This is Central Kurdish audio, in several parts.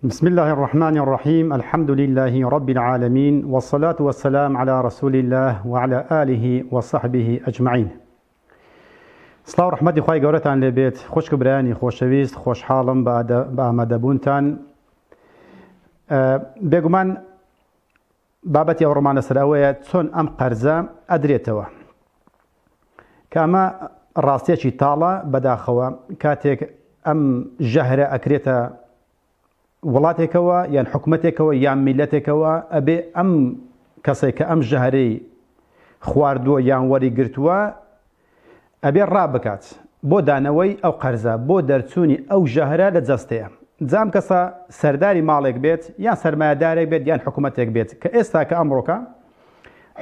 بسم الله الرحمن الرحيم. الحمد لله رب العالمين، والصلاة والسلام على رسول الله وعلى آله وصحبه أجمعين. سلاو رحمتي خواهي قورتان لبيت خوش كبراني خوشويست خوش حالم بآمدبونتان. بيقومان بابتي أو رمان سراوية تون أم قرزة أدريتوا كما راستيشي طالة بداخوا كاتك أم جهرة أكريتا وڵاتێکەوە یان حکومەتێکەوە یان میلەتێکەوە ئەبێ ئەم کەسێک کە ئەم ژەهرەی خواردووە یان وەری گرتووە ئەبێ ڕابکات بۆ دانەوەی ئەو قەرزە بۆ دەرچوونی ئەو ژەهرە لە جەستەیە. جام کەسە سەرداری ماڵێک بێت یان سەرمایەدارێک بێت یان حکومەتێک بێت کە ئێستا کە ئەمڕۆکە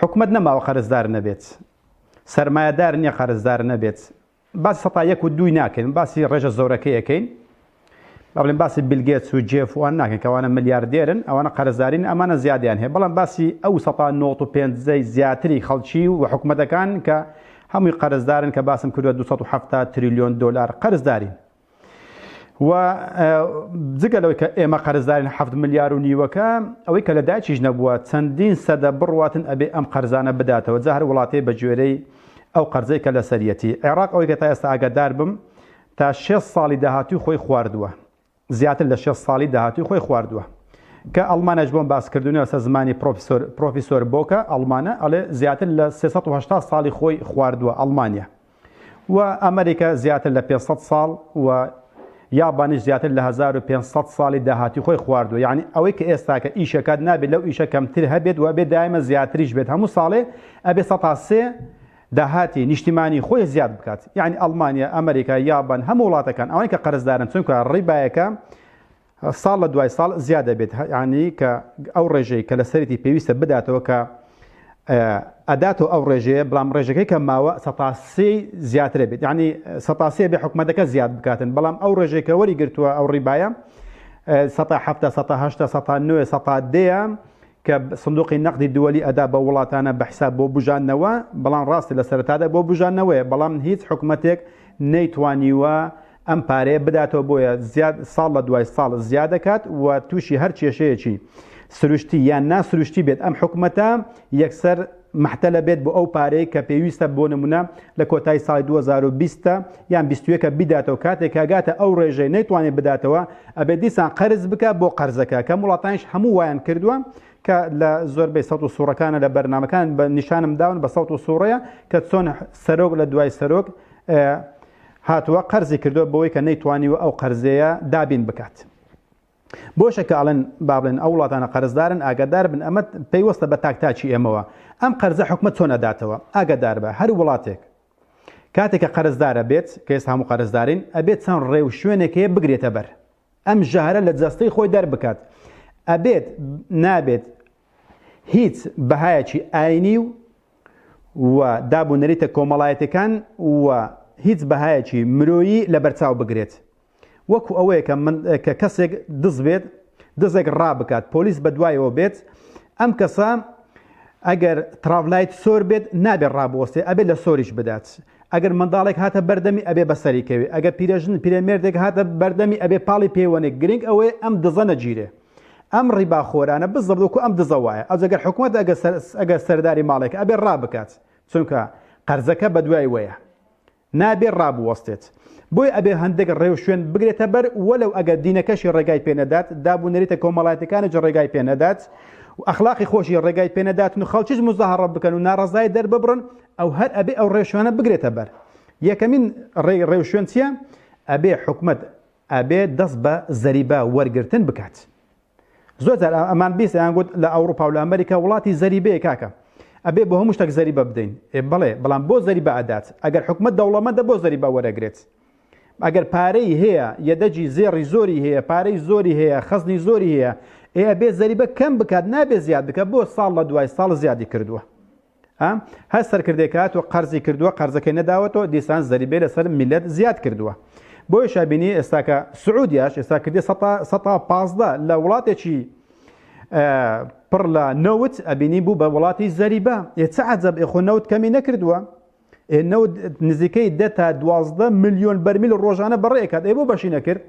حکومەت نەماوە قەرزدار نەبێت، سەرمایەدار نییە قەرزدار نەبێت. باسی سەتا یەک و دووی ناکەین، باسی ڕێژە زۆرەکەی یەکەین. بەڵێن باسی بیل گێتس و جێف وان ناکەن کەوانە ملیاردێرن، ئەوانە قەرزدارین، ئەمانە زیادیان هەیە. بەڵام باسی ئەو 195 زیاتری خەڵکی و حکومەتەکان کە هەمووی قەرزدارن کە باسم کردووە 270 تریلیۆن دۆلار قەرزدارین. و جگە لەوەی کە ئێمە قەرزدارین 7 ملیار و نیوەکە ئەوەی کە لە دایکیش نەبووە چەندین سەدە بڕواتن ئەبێ ئەم قەرزانە بداتەوە. جا هەر وڵاتەی بە گوێرەی ئەو قەرزەی کە لە سەریەتی عێراق ئەوەی کە تا ئێستا ئاگادار بم تا 6 ساڵی داهاتووی خۆی خواردووە، زیاتر لە 6 ساڵی داهاتووی خۆی خواردووە کە ئەڵمانەش بۆم باسکردونەوە سە زمانی پرۆفیسۆر بۆکە ئەڵمانە ئەڵێ زیاتر لە 380 ساڵی خۆی خواردووە ئەڵمانیا، و ئەمریکا زیاتر لە 500 ساڵ و یابانیش زیاتر لە 1500 ساڵی داهاتی خۆی خواردووە. یعنی ئەوەی کە ئێستا کە ئیشەکات نابێت لەو ئیشە کەمتر هەبێت و ئەبێت دایمە زیاتریش بێت، هەموو ساڵێ ئەبێ 103 داهاتی نیشتیمانی خۆی زیاد بکات. یعنی ئەڵمانیا، ئەمریکا، یابان هەموو وڵاتەکان ئەوەی کە قەرزدارن چونکە ڕیبایەکە ساڵ لە دوای ساڵ زیاد دەبێت، یعنی کە ئەو ڕێژەی کە لە سەرەتی پێویستە بداتەوە کە ئەداتەوە ئەو ڕێژەیە، بەڵام ڕێژەکەی کە ماوە 103 زیاترە بێت، یعنی 103 بێ حکومەتەکە زیاد بکاتن. بەڵام ئەو ڕێژەی کە وەری گرتووە ئەو ڕیبایە 107 108 109 110 کە سندوقی نەقدی دووەلی ئەدا بە وڵاتانە بە حساب بۆ بژانەوە، بەڵام ڕاستی لە سەرەتادا بۆ بژانەوەیە، بەڵام هیچ حکومەتێک نەیتوانیوە ئەم پارەیە بداتەوە بۆیە زیاد ساڵ لە دوای ساڵ زیاد دەکات و تووشی هەر کێشەیەکی سروشتی یان ناسروشتی بێت ئەم حکومەتە یەکسەر محتەلە بێت بۆ ئەو پارەی کە پێویستە بۆ نمونە لە کۆتای ساڵی 2020 یان 21 بداتەوە. کاتێک کاگاتە ئەو ڕێژەی نەیتوانێت بداتەوە ئەبێت دیسان قەرز بکە بۆ قەرزەکە، کە وڵاتانیش هەموو وایان کردووە کە لە زۆربەی سەوت و سوورەکانە لە بەرنامەکان بە نیشانم داون بە سەوت و سوورەیە کە چۆن سەرۆک لە دوای سەرۆک هاتووە قەرزی کردووە بەوەی کە نەیتوانیوە ئەو قەرزەیە دابین بکات. بۆشە کە ئەڵێن با بڵێن ئەو وڵاتانە قەرزدارن ئاگادار بن ئەمە پەیوەستە بە تاکتاکی ئێمەوە. ئەم قەرزە حکومەت چۆن ئەداتەوە؟ ئاگادار بە هەر وڵاتێک کاتێک کە قەرزدارە بێت کە ئێستا هەموو قەرزدارین ئەبێت چەند ڕێو شوێنێکەیە بگرێتە بەر ئەم ژەهرە لە جەستەی خۆی دەربکات. ئەبێت نابێت هیچ بەهایەکی ئاینی و دابوونەریتە کۆمەڵایەتەکان و هیچ بەهایەکی مرۆیی لە بەرچاو بگرێت. وەکو ئەوەیە کە کەسێک دز بێت دزێک ڕابکات، پۆلیس بە دوایەوە بێت، ئەم کەسە ئەگەر تراڤلایت سۆر بێت نابێت ڕابوەستێ ئەبێت لە سۆریش بدات. ئەگەر منداڵێک هاتە بەردەمی ئەبێ بەسەریکەوێ، ئەگەر پیرەمێردێک هاتە بەردەمی ئەبێ پاڵی پێوەنێک گرنگ ئەوەیە ئەم دزە نەگیرێ. ئەم ڕیباخۆرانە بزەبدوکو ئەم دزە وایە. ئەگەر حکومەت ئەگەر سەرداری ماڵێک ئەبێ ڕابکات چونکە قەرزەکە بە دوای وەیە نابێت ڕابوەستێت. بۆی ئەبێ هەندێک ڕێو شوێن بگرێتە بەر، وەلەو ئەگەر دینەکەشی ڕێگای پێنەدات، دابوونەریتە کۆمەڵایەتەکانیش ڕێگای پێنەدات و ئەخلاقی خۆشی ڕێگای پێنەدات و خەڵکیش مزاهەڕە بکەن و ناڕەزای دەرببڕن، ئەو هەر ئەبێ ئەو ڕێشوانە بگرێتە بەر. یەکەمین ڕێو شوێن چییە؟ ئەبێ حکومەت ئەبێ دەست بە زەریبە وەرگرتن بکات. زۆر جار ئەمان بیست یان گوت لە ئەوروپا و لە ئەمریکا وڵاتی زەریبەیە کاکە ئەبێ بۆ هەموو شتێک زەریبە بدەین. بەڵێ، بەڵام بۆ زەریبە ئەدات. ئەگەر حکومەت دەوڵەمەندە بۆ زەریبە وەرەگرێت. ئەگەر پارەی هەیە یەدەجی زێڕی زۆری هەیە، پارەی زۆری هەیە، خەزنی زۆری هەیە، ئەبێ زەریبە کەم بکات نابێ زیاد بکە. بۆ ساڵ لە دوای ساڵ زیادی کردووە. هەر سەرکردێکات و قەرزی کردووە، قەرزەکەی نەداوەتەوە، دیسان زەریبەی لەسەر میلەت زیاد کردووە. بۆیە شابینی ئێستا کە سعودیاش ئێستا کردی 115 لە وڵاتێکی پڕ لە نەوت ئەبینی بوو بە وڵاتی زەریبە. چ عەجەب ئێخۆ نەوت کەمی نەکردووە. نەوت نزیکەی 10 تا 12 ملیۆن بەرمیل ڕۆژانە بەڕێکات. بۆ بەشی نەکرد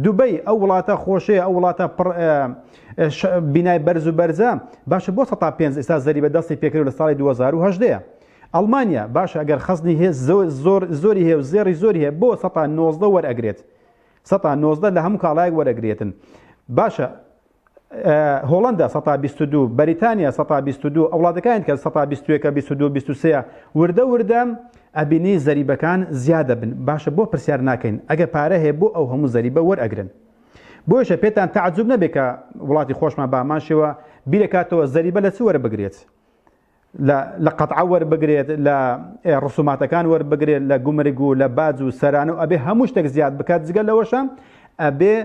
دوبەی ئەو وڵاتە خۆشەیە ئەو وڵاتە بینای بەرز و بەرزە باشە بۆ 5 ئێستا زەریبە دەستی پێکرد لە ساڵی 2010 ئەڵمانیا باشە ئەگەر خەزنی هەیە زۆری هەیە و زێڕی زۆری هەیە بۆ 1990 وەرئەگرێت 1990 لە هەموو کاڵایەک وەرەگرێتن باشە هۆڵەندا 122 بەریتانیا 122 ئەوڵاتەکان کە 121 22 23 وردە ئەبینی زەریبەکان زیادە بن باشە بۆ پرسیار ناکەین ئەگەر پارە هەیە بۆ ئەو هەموو زەریبە وەرئەگرن بۆیشە پێتان تەعجوب نەبێت کە وڵاتی خۆشمان باماشەوە بیرەکاتەوە زەریبە لە چ وەربگرێت لە قەتعە وەربگرێت لە ڕسوماتەکان وەربگرێت لە گومرگ و لە باج و سەرانە و ئەبێ هەموو شتێک زیاد بکات جگە لەوەشە ئەبێ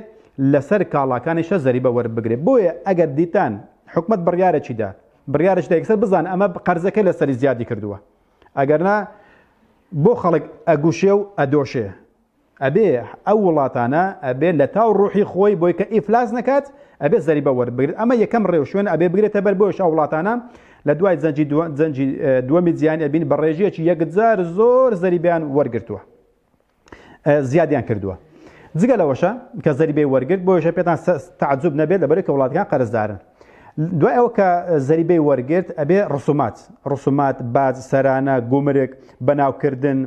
لەسەر کاڵاکانیشە زەریبە وەربگرێت بۆیە ئەگەر دیتان حکومەت بڕیارێکیدا بڕیارێک یەکسەر بزان ئەمە قەرزەکە لەسەری زیادی کردووە ئەگەرنا بۆ خەڵک ئەگوشێ و ئەدۆشێ ئەبێ ئەو وڵاتانە ئەبێ لە تاو ڕوحی خۆی بۆی کە ئیفلاس نەکات ئەبێ زەریبە وەربگرێت ئەمە یەکەم ڕێو شوێن ئەبێ بگرێتە بەر بۆش ئەو وڵاتانە لە دوای زەنجی دووەمی جیهانی ئەبین بە ڕێژەیەکی یەکجار زۆر زەریبیان وەرگرتووە زیادیان کردووە جگە لەوەشە کە زەریبەی وەرگرت بۆیشە پێتان تەعجوب نەبێت لەبەر کە وڵاتەکان قەرزدارن دوای ئەوە کە زەریبەی وەرگرت ئەبێ ڕسومات باج سەرانە گومرگ بەناوکردن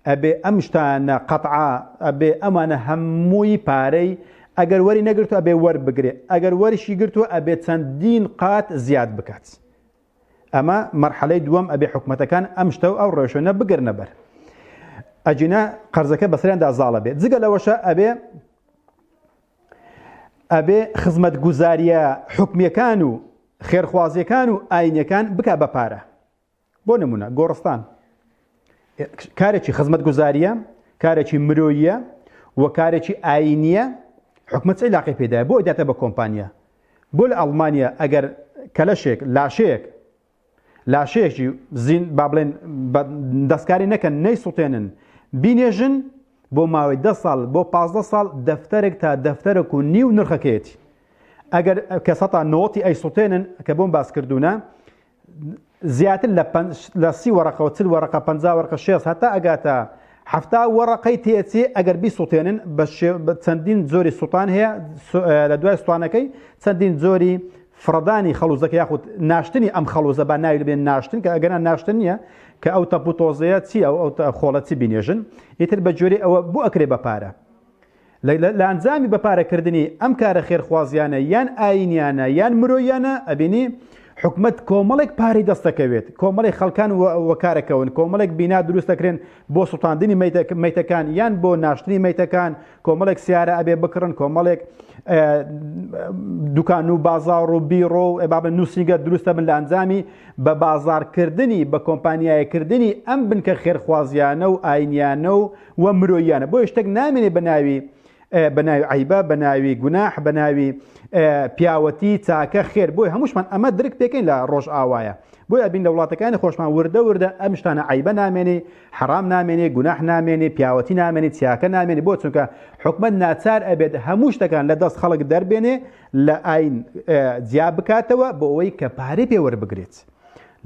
ئەبێ ئەم شتانە قەتعا ئەبێ ئەمانە هەمووی پارەی ئەگەر وەری نەگرتو ئەبێ وەربگرێ ئەگەر وەریشی گرتووە ئەبێ چەندین قات زیاد بکات ئەمە مەرحەلەی دووەم ئەبێ حکومەتەکان ئەم شتە و ئەو ڕێشوێنە بگرنە بەر ئەجینە قەرزەکە بەسەریاندا زاڵە بێت جگە لەوەشە ئەبێ خزمەتگوزاریە حکمیەکان و خێرخوازیەکان و ئاینیەکان بکا بە پارە بۆ نمونە گۆڕستان کارێکی خزمەتگوزاریە کارێکی مرۆییە و کارێکی ئاینیە حکومەت چ عیلاقەی پێدایە بۆ ئەداتە بە کۆمپانیا بۆ لە ئەڵمانیا ئەگەر کەلەشێک لاشەیەکی زین با بڵێن دەستکاری نەکەن نەیسووتێنن بینێژن بۆ ماوەی 10 ساڵ بۆ 15 ساڵ دەفتەرێک تا دەفتەرێک و نیو نرخەکەیەتی ئەگەر کە 90 ئەیسووتێنن کە بۆم باسکردوونە زیاتر لە 30 وەرەقە و 40 وەرەقە 50 وەرەقە 6 هەتا ئەگاتە 70 وەرەقەی تێچێ ئەگەر بیسووتێنن بە چەندین زۆری سووتان هەیە لە دوای سووتانەکەی چەندین زۆری فرەدانی خەڵوزەکە یاخود ناشتنی ئەم خەڵوزە با ناوی بێن ناشتن کە ئەگەر ناشتن نییە کە ئەو تەپوتۆزەیە چی ئەو خۆڵەتی بینێژن ئیتر بە جۆری ئەوە بۆ ئەکرێ بە پارە لە ئەنجامی بەپارەکردنی ئەم کارە خێرخوازیانە یان ئاینیانە یان مرۆیانە ئەبینی حکومەت کۆمەڵێک پارەی دەستەکەوێت کۆمەڵی خەڵکان وەکارەکەون کۆمەڵێک بینا دروست دەکرێن بۆ سووتاندنی مەیتەکان یان بۆ ناشتنی مەیتەکان کۆمەڵێک سیارە ئەبێ بکڕن کۆمەڵێک دوکان و بازاڕ و بیڕۆ و بابن نووسنگە دروستە بن لە ئەنجامی بە بازارکردنی بە کۆمپانیایەکردنی ئەم بنکە خێرخوازیانە و ئاینیانە و مرۆیانە بۆ شتێک نامێنێ بە ناوی عیبە بە ناوی گوناح بە ناوی پیاوەتی چاکە خێر بۆی هەمووشمان ئەمە درک پێکەین لە ڕۆژ ئاوایە بۆی ئەبین لە وڵاتەکانی خۆشمان وردە ئەم شتانە عیبە نامێنێ حرام نامێنێ گوناح نامێنێ پیاوەتی نامێنێ چاکە نامێنێ بۆ چونکە حکومەت ناچار ئەبێت هەموو شتەکان لە دەست خەڵک دەربێنێ لە ئاین جیا بکاتەوە بۆ ئەوەی کە پارەی پێ وەربگرێت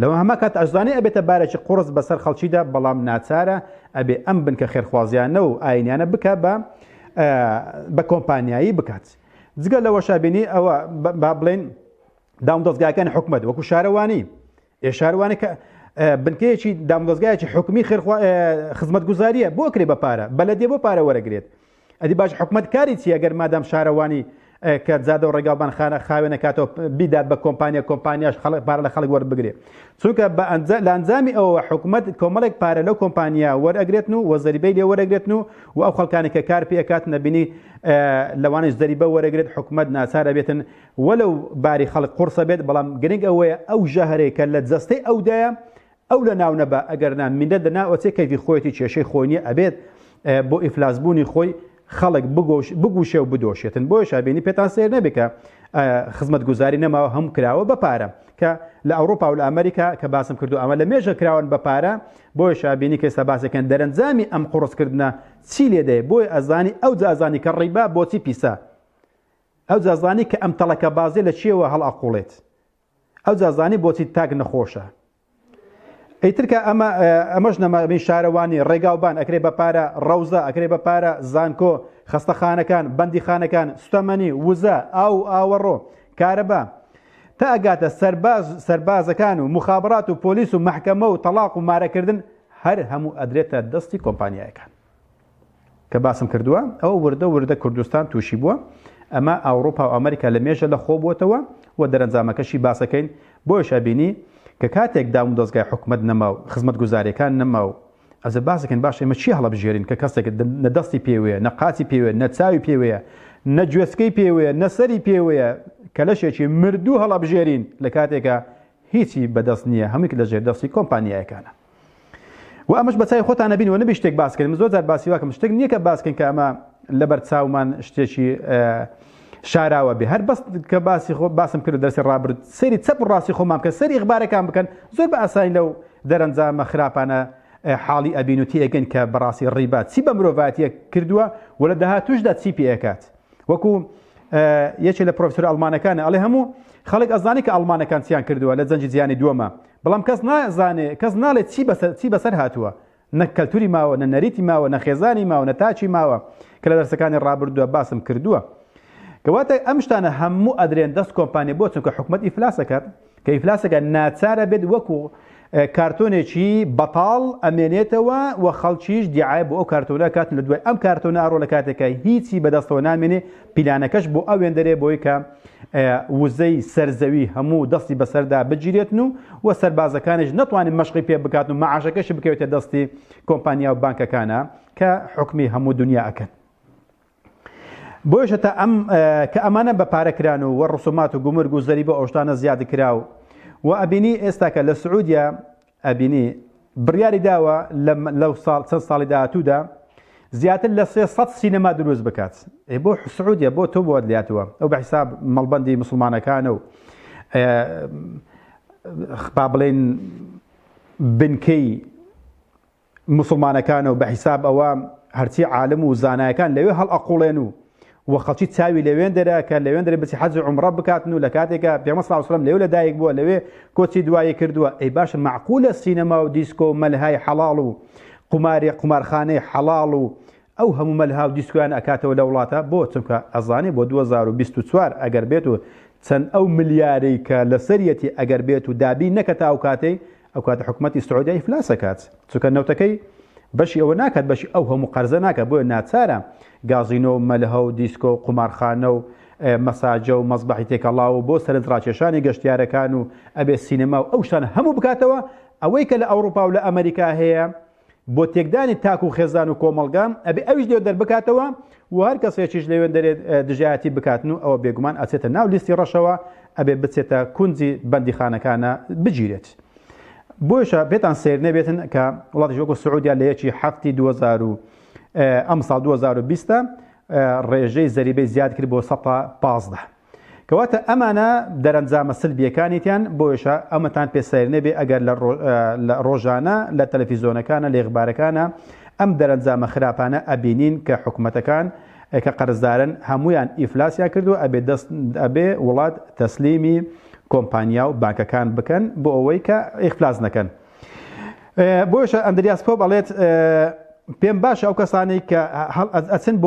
لەوە هەمە کات ئەژدانێ ئەبێتە بارێکی قورس بەسەر خەڵکیدا بەڵام ناچارە ئەبێ ئەم بنکە خێرخوازیانە و ئاینیانە بکە بە کۆمپانیایی بکات جگە لەوەش بینی ئەوە با بڵێن دامدەستگاکانی حکومەت وەکو شارەوانی شارەوانی کە بنکەیەکی دامدەستگایەکی حکومی خزمەتگوزاریە بۆ کرێ بە پارە بەلەدێ بۆ پارە وەرەگرێت ئەدی باش حکومەت کاری چی ئەگەر مادام شارەوانی کە جادە و ڕێگاوبان خاوێنە کاتەوە بیدات بە کۆمپانیاش پارە لە خەڵک وەربگرێت چونکە لە ئەنجامی ئەوە حکومەت کۆمەڵێک پارە لەو کۆمپانیا وەرئەگرێتن و وەزەریبەی لێ وەرەگرێتن و ئەو خەڵکانی کە کار پێکات نەبینی لەوانش زەریبە وەرەگرێت حکومەت ناچارە بێتن وەلەو باری خەڵک قورسە بێت بەڵام گرنگ ئەوەیە ئەو ژەهرەیە کە لە جەستەی ئەودایە ئەو لە ناو نەبە ئەگەر نامینە دەناوەچێ کەیفی خۆیەتی کێشەی خۆی نییە ئەبێت بۆ ئیفلاسبوونی خۆی خەڵک بگوشێ و بدۆشێتن بۆی شابینی پێتان سێر نەبێکە خزمەتگوزاری نەماوە هەم کراوە بە پارە کە لە ئەوروپا و لە ئەمریکا کە باسم کردو ئەمە لە مێژە کراون بە پارە بۆی شابینی کە ئێستا باسەکەن دەرەنجامی ئەم قوڕسکردنە چی لێدەیە بۆی ئەزانی ئەو جازانی کە ڕیبا بۆچی پیسە ئەو جازانی کە ئەم تەڵەکە بازێ لە چیەوە هەڵ ئەقوڵێت ئەو جازانی بۆچی تاک نەخۆشە ئەیترکە ئەمەش نەمەبین شارەوانی ڕێگاوبان ئەکرێ بە پارە ڕەوزە ئەکرێ بە پارە زانکۆ خەستەخانەکان بەندیخانەکان سوتەمەنی وزە ئاوەڕۆ کارەبا تا ئەگاتە سەربازەکان و مخابرات و پۆلیس و مەحکەمە و تەلاق و مارەکردن هەر هەموو ئەدرێتە دەستی کۆمپانیایەکان کە باسم کردووە ئەوە وردە کوردستان تووشی بووە ئەمە ئەوروپا و ئەمریکا لە مێژە لە خۆ بووەتەوە و دەرەنجامەکەشی باسەکەین بۆیشە بینی کە کاتێک دام و دەستگای حکومەت نەما و خزمەت گوزاریەکان نەما و ئەزە باسەکەن باش ئێمە چی هەڵەبژێرین کە کەسێک نەدەستی پێوەیە نەقاچی پێوەیە نەچاوی پێوەیە نەگوێسکەی پێوەیە نەسەری پێوەیە کە لەشێکی مردوو هەڵەبژێرین لە کاتێکە هیچی بەدەست نییە هەمووی لەژێر دەستی کۆمپانیایەکانە و ئەمەش بەچای خۆتان نەبین و نەبی شتێک باسکەین زۆر جار باسی واکەم شتێک نییە کە باسکەین کە ئەمە لەبەر چاومان شتێکی شاراوە بێ هەر بەس کە باسم کرد دەرسی ڕابرد سەری چەپ و ڕاستی خۆمان بکەن سەری ئیخبارەکان بکەن زۆر بە ئاسانی لەو دەرەنجامە خراپانە حاڵی ئەبین و تێگەن کە بەڕاستی ڕیبات چی بە مرۆڤاتیە کردووە و لە داهاتووشدا چی پێکات وەکو یەکێ لە پرۆفسۆر ئەڵمانەکانە ئەڵێ هەموو خەڵک ئەزانی کە ئەڵمانەکان چیان کردووە لە جەنگی جیهانی دووەمە بەڵام کەس نازانێ کەس ناڵێت چی بەسەر هاتووە نە کەلتوری ماوە نە نەریتی ماوە نە خێزانی ماوە نە تاچی ماوە کە لە دەرسەکانی ڕابردووە باسم کردووە کەواتە ئەم شتانە هەموو ئەدرێن دەست کۆمپانیە بۆ چونکە حکومەت ئیفلاسەکات کە ئیفلاسەکە ناچارە بێت وەکو کارتۆنێکی بەتاڵ ئەمێنێتەوە و خەڵکیش دیعای بۆ ئەو کارتۆنە کاتن لە دوای ئەم کارتۆنە ئەڕۆ لە کاتێکە هیچی بەدەستەوە نامێنێ پیلانەکەش بۆ ئەوێن دەرێ بۆی کە وزەی سەرزەوی هەموو دەستی بەسەردا بگیرێتن و سەربازەکانش نەتوانین مەشقی پێ بکات و مەعاشەکەش بکەوێتە دەستی کۆمپانیا و بانکەکانە کە حکمی هەموو دنیا ئەکەن بۆیشە تا کە ئەمانە بە پارەکران و ڕسومات و گومرگ و زەریبە ئەوشتانە زیاد کراو و ئەبینی ئێستا کە لە سعودیا ئەبینی بڕیاری داوە لەو چەند ساڵی داهاتوودا زیاتر لە 300 سینەما دروست بکات بۆ سعودیا بۆ تۆ بۆ دلاتوە ئەو بە حیساب مەڵبەندی مسلمانەکانە و با بڵێن بنکەی مسلمانەکانە و بە حیساب ئەوە هەرچی عالم و زانایەکان لەوێ هەڵ ئەقوڵێن و خەڵکی چاوی لەوێن دەرە کە لەوێن دەرێ بچی حەج عومرە بکاتن و لە کاتێکە پێغەمبەر صلی الله علیه و سلم لەوێ لەدایک بووە لەوێ کۆچی دوایی کردووە ئەی باشە معقولە سینەما و دیسکۆ و مەلهای حەڵاڵ و قومارخانەی حەڵاڵ و ئەو هەموو مەلها و دیسکۆیان ئەکاتەوە لە وڵاتە بۆ چونکە ئەزانێ بۆ 2024 ئەگەر بێت و چەند ئەو ملیارەی کە لەسەریەتی ئەگەر بێت و دابی نەکەتا ئەو کاتەی ئەو کاتە حکوومەتی سعودیا ئیفلاسەکات چونکە نەوتەکەی بەشی ئەوە ناکات بەشی ئەو هەموو قەرزە ناکات بۆیە ناچارە گازینۆ و مەلهە و دیسکۆ و قومارخانە و مەساجە و مەزبەحی تێکەڵاو و بۆ سەرنجڕاکێشانی گەشتیارەکان و ئەبێ سینەما و ئەو شتانە هەموو بکاتەوە ئەوەی کە لە ئەوروپا و لە ئەمریکا هەیە بۆ تێکدانی تاک و خێزان و کۆمەڵگان ئەبێ ئەویش لێو دەربکاتەوە و هەر کەسێکیش لەوێن دەرێت دژایەتی بکاتن و ئەوە بێگومان ئەچێتە ناو لیستی ڕەشەوە ئەبێ بچێتە کونجی بەندیخانەکانە بگیرێت بۆیشە بێتان سیر نەبێتن کە وڵاتی وەکو سعودیا لە یەکی هەفتی 2000 ئەم ساڵ 2020 ڕێژەی زەریبەی زیاد کرد بۆ 115 کەواتە ئەمانە دەرەنجامە سلبیەکانیتیان بۆیشە ئەمەتان پێ سیر نەبێ ئەگەر لە ڕۆژانە لە تەلەڤیزۆنەکانە لە ئیخبارەکانە ئەم دەرەنجامە خراپانە ئەبینین کە حکوومەتەکان کە قەرزدارن هەمویان ئیفلاسیا کردو ئەبێ وڵات تەسلیمی کۆمپانیا و بانکەکان بکەن بۆ ئەوەی کە ئیفلاس نەکەن بۆیشە ئەندریاس پۆ بەڵێت پێم باشە ئەو کەسانی کە ئەچن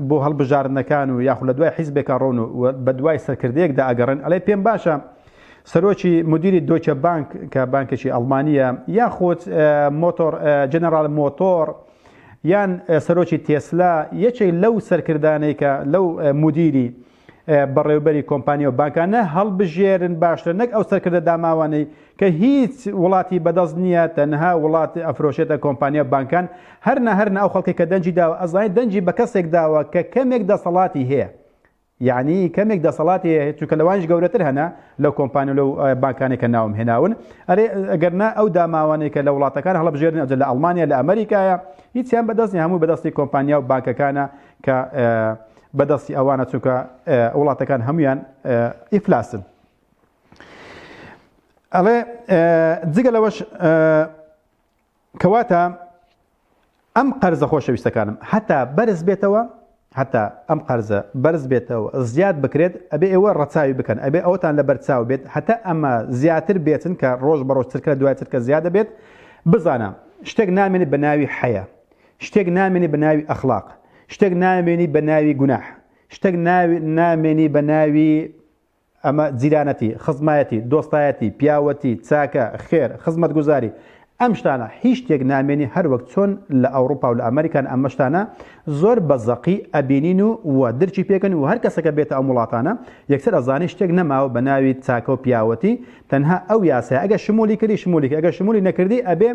بۆ هەڵبژاردنەکان و یاخود لە دوای حیزبێکە ڕۆن و بە دوای سەرکردەیەکدا ئەگەڕن ئەڵێ پێم باشە سەرۆکی مدیری دۆیچە بانک کە بانکێکی ئەڵمانیە یاخود جەنەرال مۆتۆر یان سەرۆکی تێسلا یەکێک لەو سەرکردانەی کە لەو مدیری بەڕێوبەری کۆمپانیا و بانکانە هەڵبژێرن باشتر نەک ئەو سەرکردە داماوانەی کە هیچ وڵاتی بەدەست نییە تەنها وڵاتی ئەفرۆشێتە کۆمپانیا بانکان هەرنا ئەو خەڵکی کە دەنجی داوە ئەزانێت دەنجی بە کەسێک داوە کە کەمێک دەسەڵاتی هەیە یعنی کەمێک دەسەڵاتی هەیە چونکە لەوانش گەورەتر هەنا لەو کۆمپانیا لەو بانکانێک کە ناوم هێناون ئەرێ ئەگەرنا ئەو داماوانەی کە لە وڵاتەکان هەڵبژێرن ئەجە لە ئەڵمانیا لە ئەمریکایە هیچیان بەدەست نیە هەموو بەدەستی کۆمپانیا و بانکەکانە کە بەدەستی ئەوانە چونکە وڵاتەکان هەمویان ئیفلاسن ئەڵێ جگە لەوەش کەواتە ئەم قەرزە خۆشەویستەکانم هەتا بەرز بێتەوە حتى ئەم قەرزە بەرز بێتەوە زیاد بکرێت ئەبێ ئێوە ڕەچاوی بکەن ئەبێ ئەوتان لە بەرچاو بێت هەتا ئەمە زیاتر بێتن کە ڕۆژ بە ڕۆژ ترکە دوای ترکە زیادە بێت بزانە شتێک نامێنێت بە ناوی حەیە شتێک نامێنێت بە ناوی ئەخلاق شتێک نامێنی بە ناوی گوناح شتێک نامێنی بە ناوی ئەمە جیرانەتی خزمایەتی دۆستایەتی پیاوەتی چاکە خێر خزمەت گوزاری ئەم شتانە هیچ شتێک نامێنی هەر وەک چۆن لە ئەوروپا و لە ئەمریکان ئەمە شتانە زۆر بەزەقی ئەبینین و دەرچی پێکەن و هەر کەسەکە بێتە ئەم وڵاتانە یەکسەر ئەزانی شتێک نەماوە بە ناوی چاکە و پیاوەتی تەنها ئەو یاسایە ئەگە شمولی کردی شمولی ئەگە شمولی نەکردی ئەبێ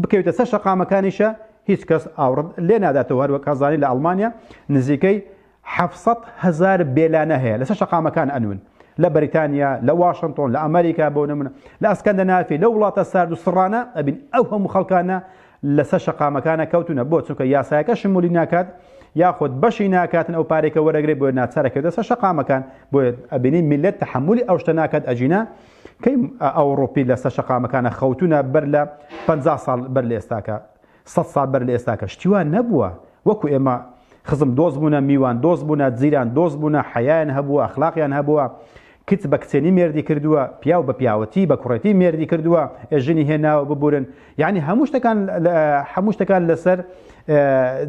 بکەوێتە سەر شەقامەکانیشە هیچ کەس ئاورد لێ ناداتەوە هەروەک ئەزانی لە ئەڵمانیا نزیکەی 700,000 بێلانە هەیە لەسەر شەقامەکان ئەنون لە بەریتانیا لە واشنگتۆن لە ئەمریکا بۆ نمونە لە ئەسکەندەنافی لە وڵاتە سارد و سڕانە ئەبین ئەو هەموو خەڵکانە لەسەر شەقامەکانە کەوتونە بۆ چونکە یاسایەکە شمولی ناکات یاخود بەشی ناکاتن ئەو پارێکە وەرەگرێت بۆ ناچارەکەوتە سەر شەقامەکان بۆ ئەبینی میلەت تەحملی ئەو شتە ناکات ئەجینە کەی ئەوڕۆپی لەسەر شەقامەکانە خەوتونە بەر لە 50 ساڵ بەر لە ئێستاکە 100 ساڵ بەر لە ئێستاکە شتیوان نەبووە وەکو ئێمە خزم دۆست بوونە میوان دۆست بوونە جیران دۆست بوونە حەیان هەبووە ئەخلاقیان هەبووە کچ بە کچێنی مێردی کردووە پیاو بە پیاوەتی بە کوڕەتی مێردی کردووە ژنی هێناوە ببورن یعنی هەموو شتەکان لەسەر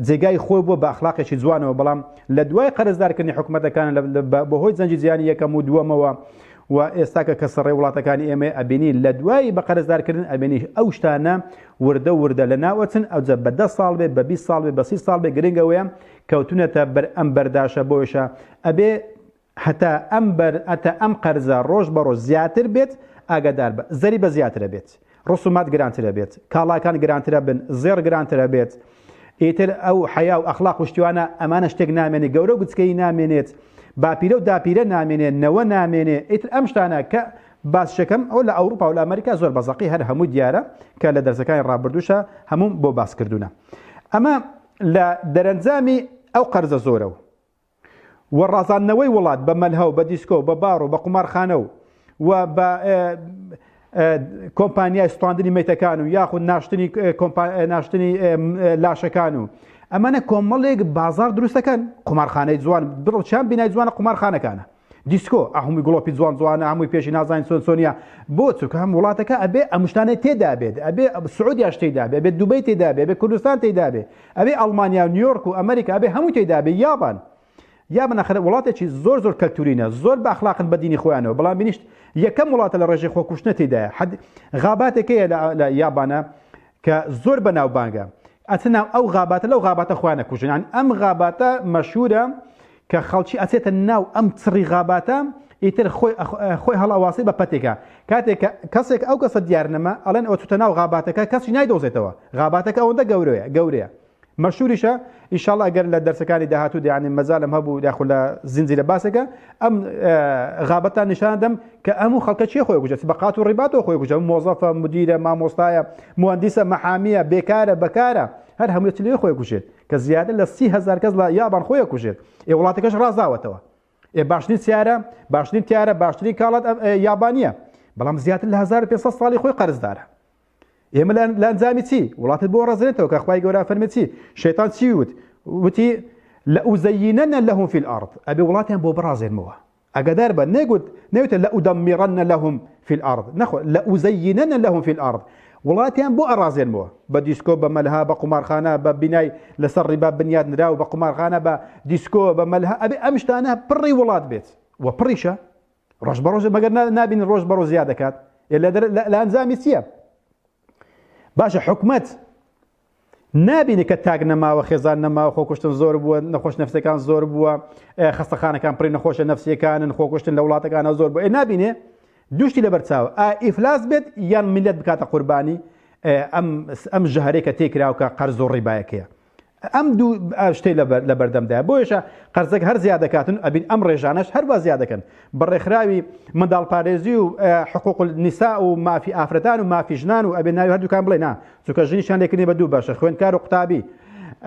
جێگای خۆی بووە بە ئەخلاقێکی جوانەوە بەڵام لە دوای قەرزدارکردنی حکوومەتەکان بەهۆی زەنجی جیهانی یەکەم و دووەمەوە و ئێستاکە کە سەڕێ وڵاتەکانی ئێمە ئەبینی لە دوای بە قەرزدارکردن ئەبینی ئەو شتانە وردە لە ناوەچن ئەوجە بە 10 ساڵ بێ بە 20 ساڵ بێ بە 30 ساڵ بێ گرنگەوەیە کەوتونەتە ئەم بەرداشە بۆیشە ئەبێ هەتا ئەم قەرزە ڕۆژ بە ڕۆژ زیاتر بێت ئاگادار بە زەری بە زیاترە بێت ڕسومات گرانترە بێت کاڵاکان گرانترە بن زێر گرانترە بێت ئیتر ئەو حیا و ئەخلاق و شتیوانە ئەمانە شتێک نامێنێت گەورە گوچکەی نامێنێت باپیرە و داپیرە نامێنێت نەوە نامێنێت ئیتر ئەم شتانە کە باسشەکەم ئەو لە ئەوروپا و لە ئەمریکا زۆر بەزەقی هەر هەموو دیارە کە لە دەرسەکانی ڕابردووشە هەموو بۆ باسکردوونە ئەمە لە دەرەنجامی ئەو قەرزە زۆرە و ڕازاندنەوەی وڵات بە مەلهە و بە دیسکۆ و بە بار و بە قومارخانە و بە کۆمپانیای سوتاندنی مەیتەکان و یاخود ناشتنی لاشەکان و ئەمانە کۆمەڵێک بازار دروستەکەن قومارخانەی جوان بڕچیان بینای جوانە قومارخانەکانە دیسکۆ ئەهمووی گڵۆپی جوان جوانە هەمووی پێشی نازانین سۆنیا بۆ چونکە هەم وڵاتەکە ئەبێ ئەمشتانەی تێدا بێت ئەبێ سعودیاش تێدا بێ ئەبێ دوبەی تێدا بێ ئەبێ کوردستان تێدا بێ ئەبێ ئەڵمانیا و نیویۆرک و ئەمریکا ئەبێ هەموو تێدا بێ یابان یا بنەخرە وڵاتێکی زۆر کەلتورینە زۆر بە ئەخلاقن بە دینی خۆیانەوە بەڵام بینیشت یەکەم وڵاتە لە ڕێژەی خۆکوشتنە تێدایە غاباتێکەیە لە یابانە کە زۆر بەناوبانگە ئەچناو ئەو غاباتە لەو غاباتە خۆیانە کوژنیان ئەم غاباتە مەشهورە کە خەڵکی ئەچێتە ناو ئەم چڕی غاباتە ئیتر خۆی هەڵاواسی بە پەتێکە کاتێک کەسێک ئەو کەسە دیار نەما ئەڵێن ئەو چوتە ناو غاباتەکە کەسی نایدۆزێتەوە غاباتەکە ئەوەندە گەورەیە مەشهوریشە ئینشاڵڵا ئەگەر لە دەرسەکانی داهاتوو دیانی مەزالم هەبوو یاخود لە زنجیرە باسێکە ئەم غابەتان نیشان دەم کە هەموو خەڵکە چی خۆی کوژێت بەقات و ڕیباتەوە خۆی کوژە مۆزەفە مدیرە مامۆستایە موهەندیسە مەحامیە بێکارە بەکارە هەر هەمووی لێ خۆی کوژێت کە زیاتر لە 30,000 کەس لە یابان خۆی کوژێت وڵاتەکەش ڕازاوەتەوە باشترین سیارە باشترین تیارە باشترین کاڵات یابانیە بەڵام زیاتر لە 1500 ساڵی خۆی قەرزدارە ئێمە لە ئەنجامی چی وڵاتت بۆ ڕازێنێتەوە کە خوای گەورە فەرمێ چی شەیتان چی وتی لەئوزەیینەنە لەهم فی الأرض ئەبێ وڵاتیان بۆ بڕازێنمەوە ئەگەدار بە نەیوتە لەئودەمیڕەنە لەهم فی الأرض نەخۆ لەئوزەیینەنە لەهم فی الأرض وڵاتیان بۆ ئەڕازێنمەوە بە دیسکۆ بە مەلها بە قومارخانە بە بینای لەسەر ڕیبا بنیاد نرا و بە قومارخانە بە دیسکۆ بە مەلها ئەبێ ئەم شتانە پڕی وڵات بێت و پڕیشە ڕۆژ بە ڕۆژ مەگەر نابینن ڕۆژ بە ڕۆژ زیاد دەکات لە ئەنجامی چییە باشە حکومەت نابینی کە تاک نەماوە خێزان نەماوە خۆکوشتن زۆر بووە نەخۆش نەفسەکان زۆر بووە خەستەخانەکان پڕی نەخۆشە نەفسیەکانن خۆکوشتن لە وڵاتەکانە زۆر بووە نابینێ دوشتی لەبەرچاوە ئیفلاس بێت یان میلەت بکاتە قوربانی ئەم ژەهرەیە کە تێکراوکە قەرز و ڕیبایەکەیە ئەم دوو شتەی لە بەردەمدایە بۆیشە قەرزەک هەر زیاد دەکاتن ئەبین ئەم ڕێژانەش هەروە زیاد دەکەن بەڕێکخراوی منداڵپارێزی و حقوق النساء و مافی ئافرەتان و مافی ژنان و ئەبێ ناوی هەردووکان بڵێ نا چونکە ژنیشان لێکردنی بە دوو باشە خوێندکار و قوتابی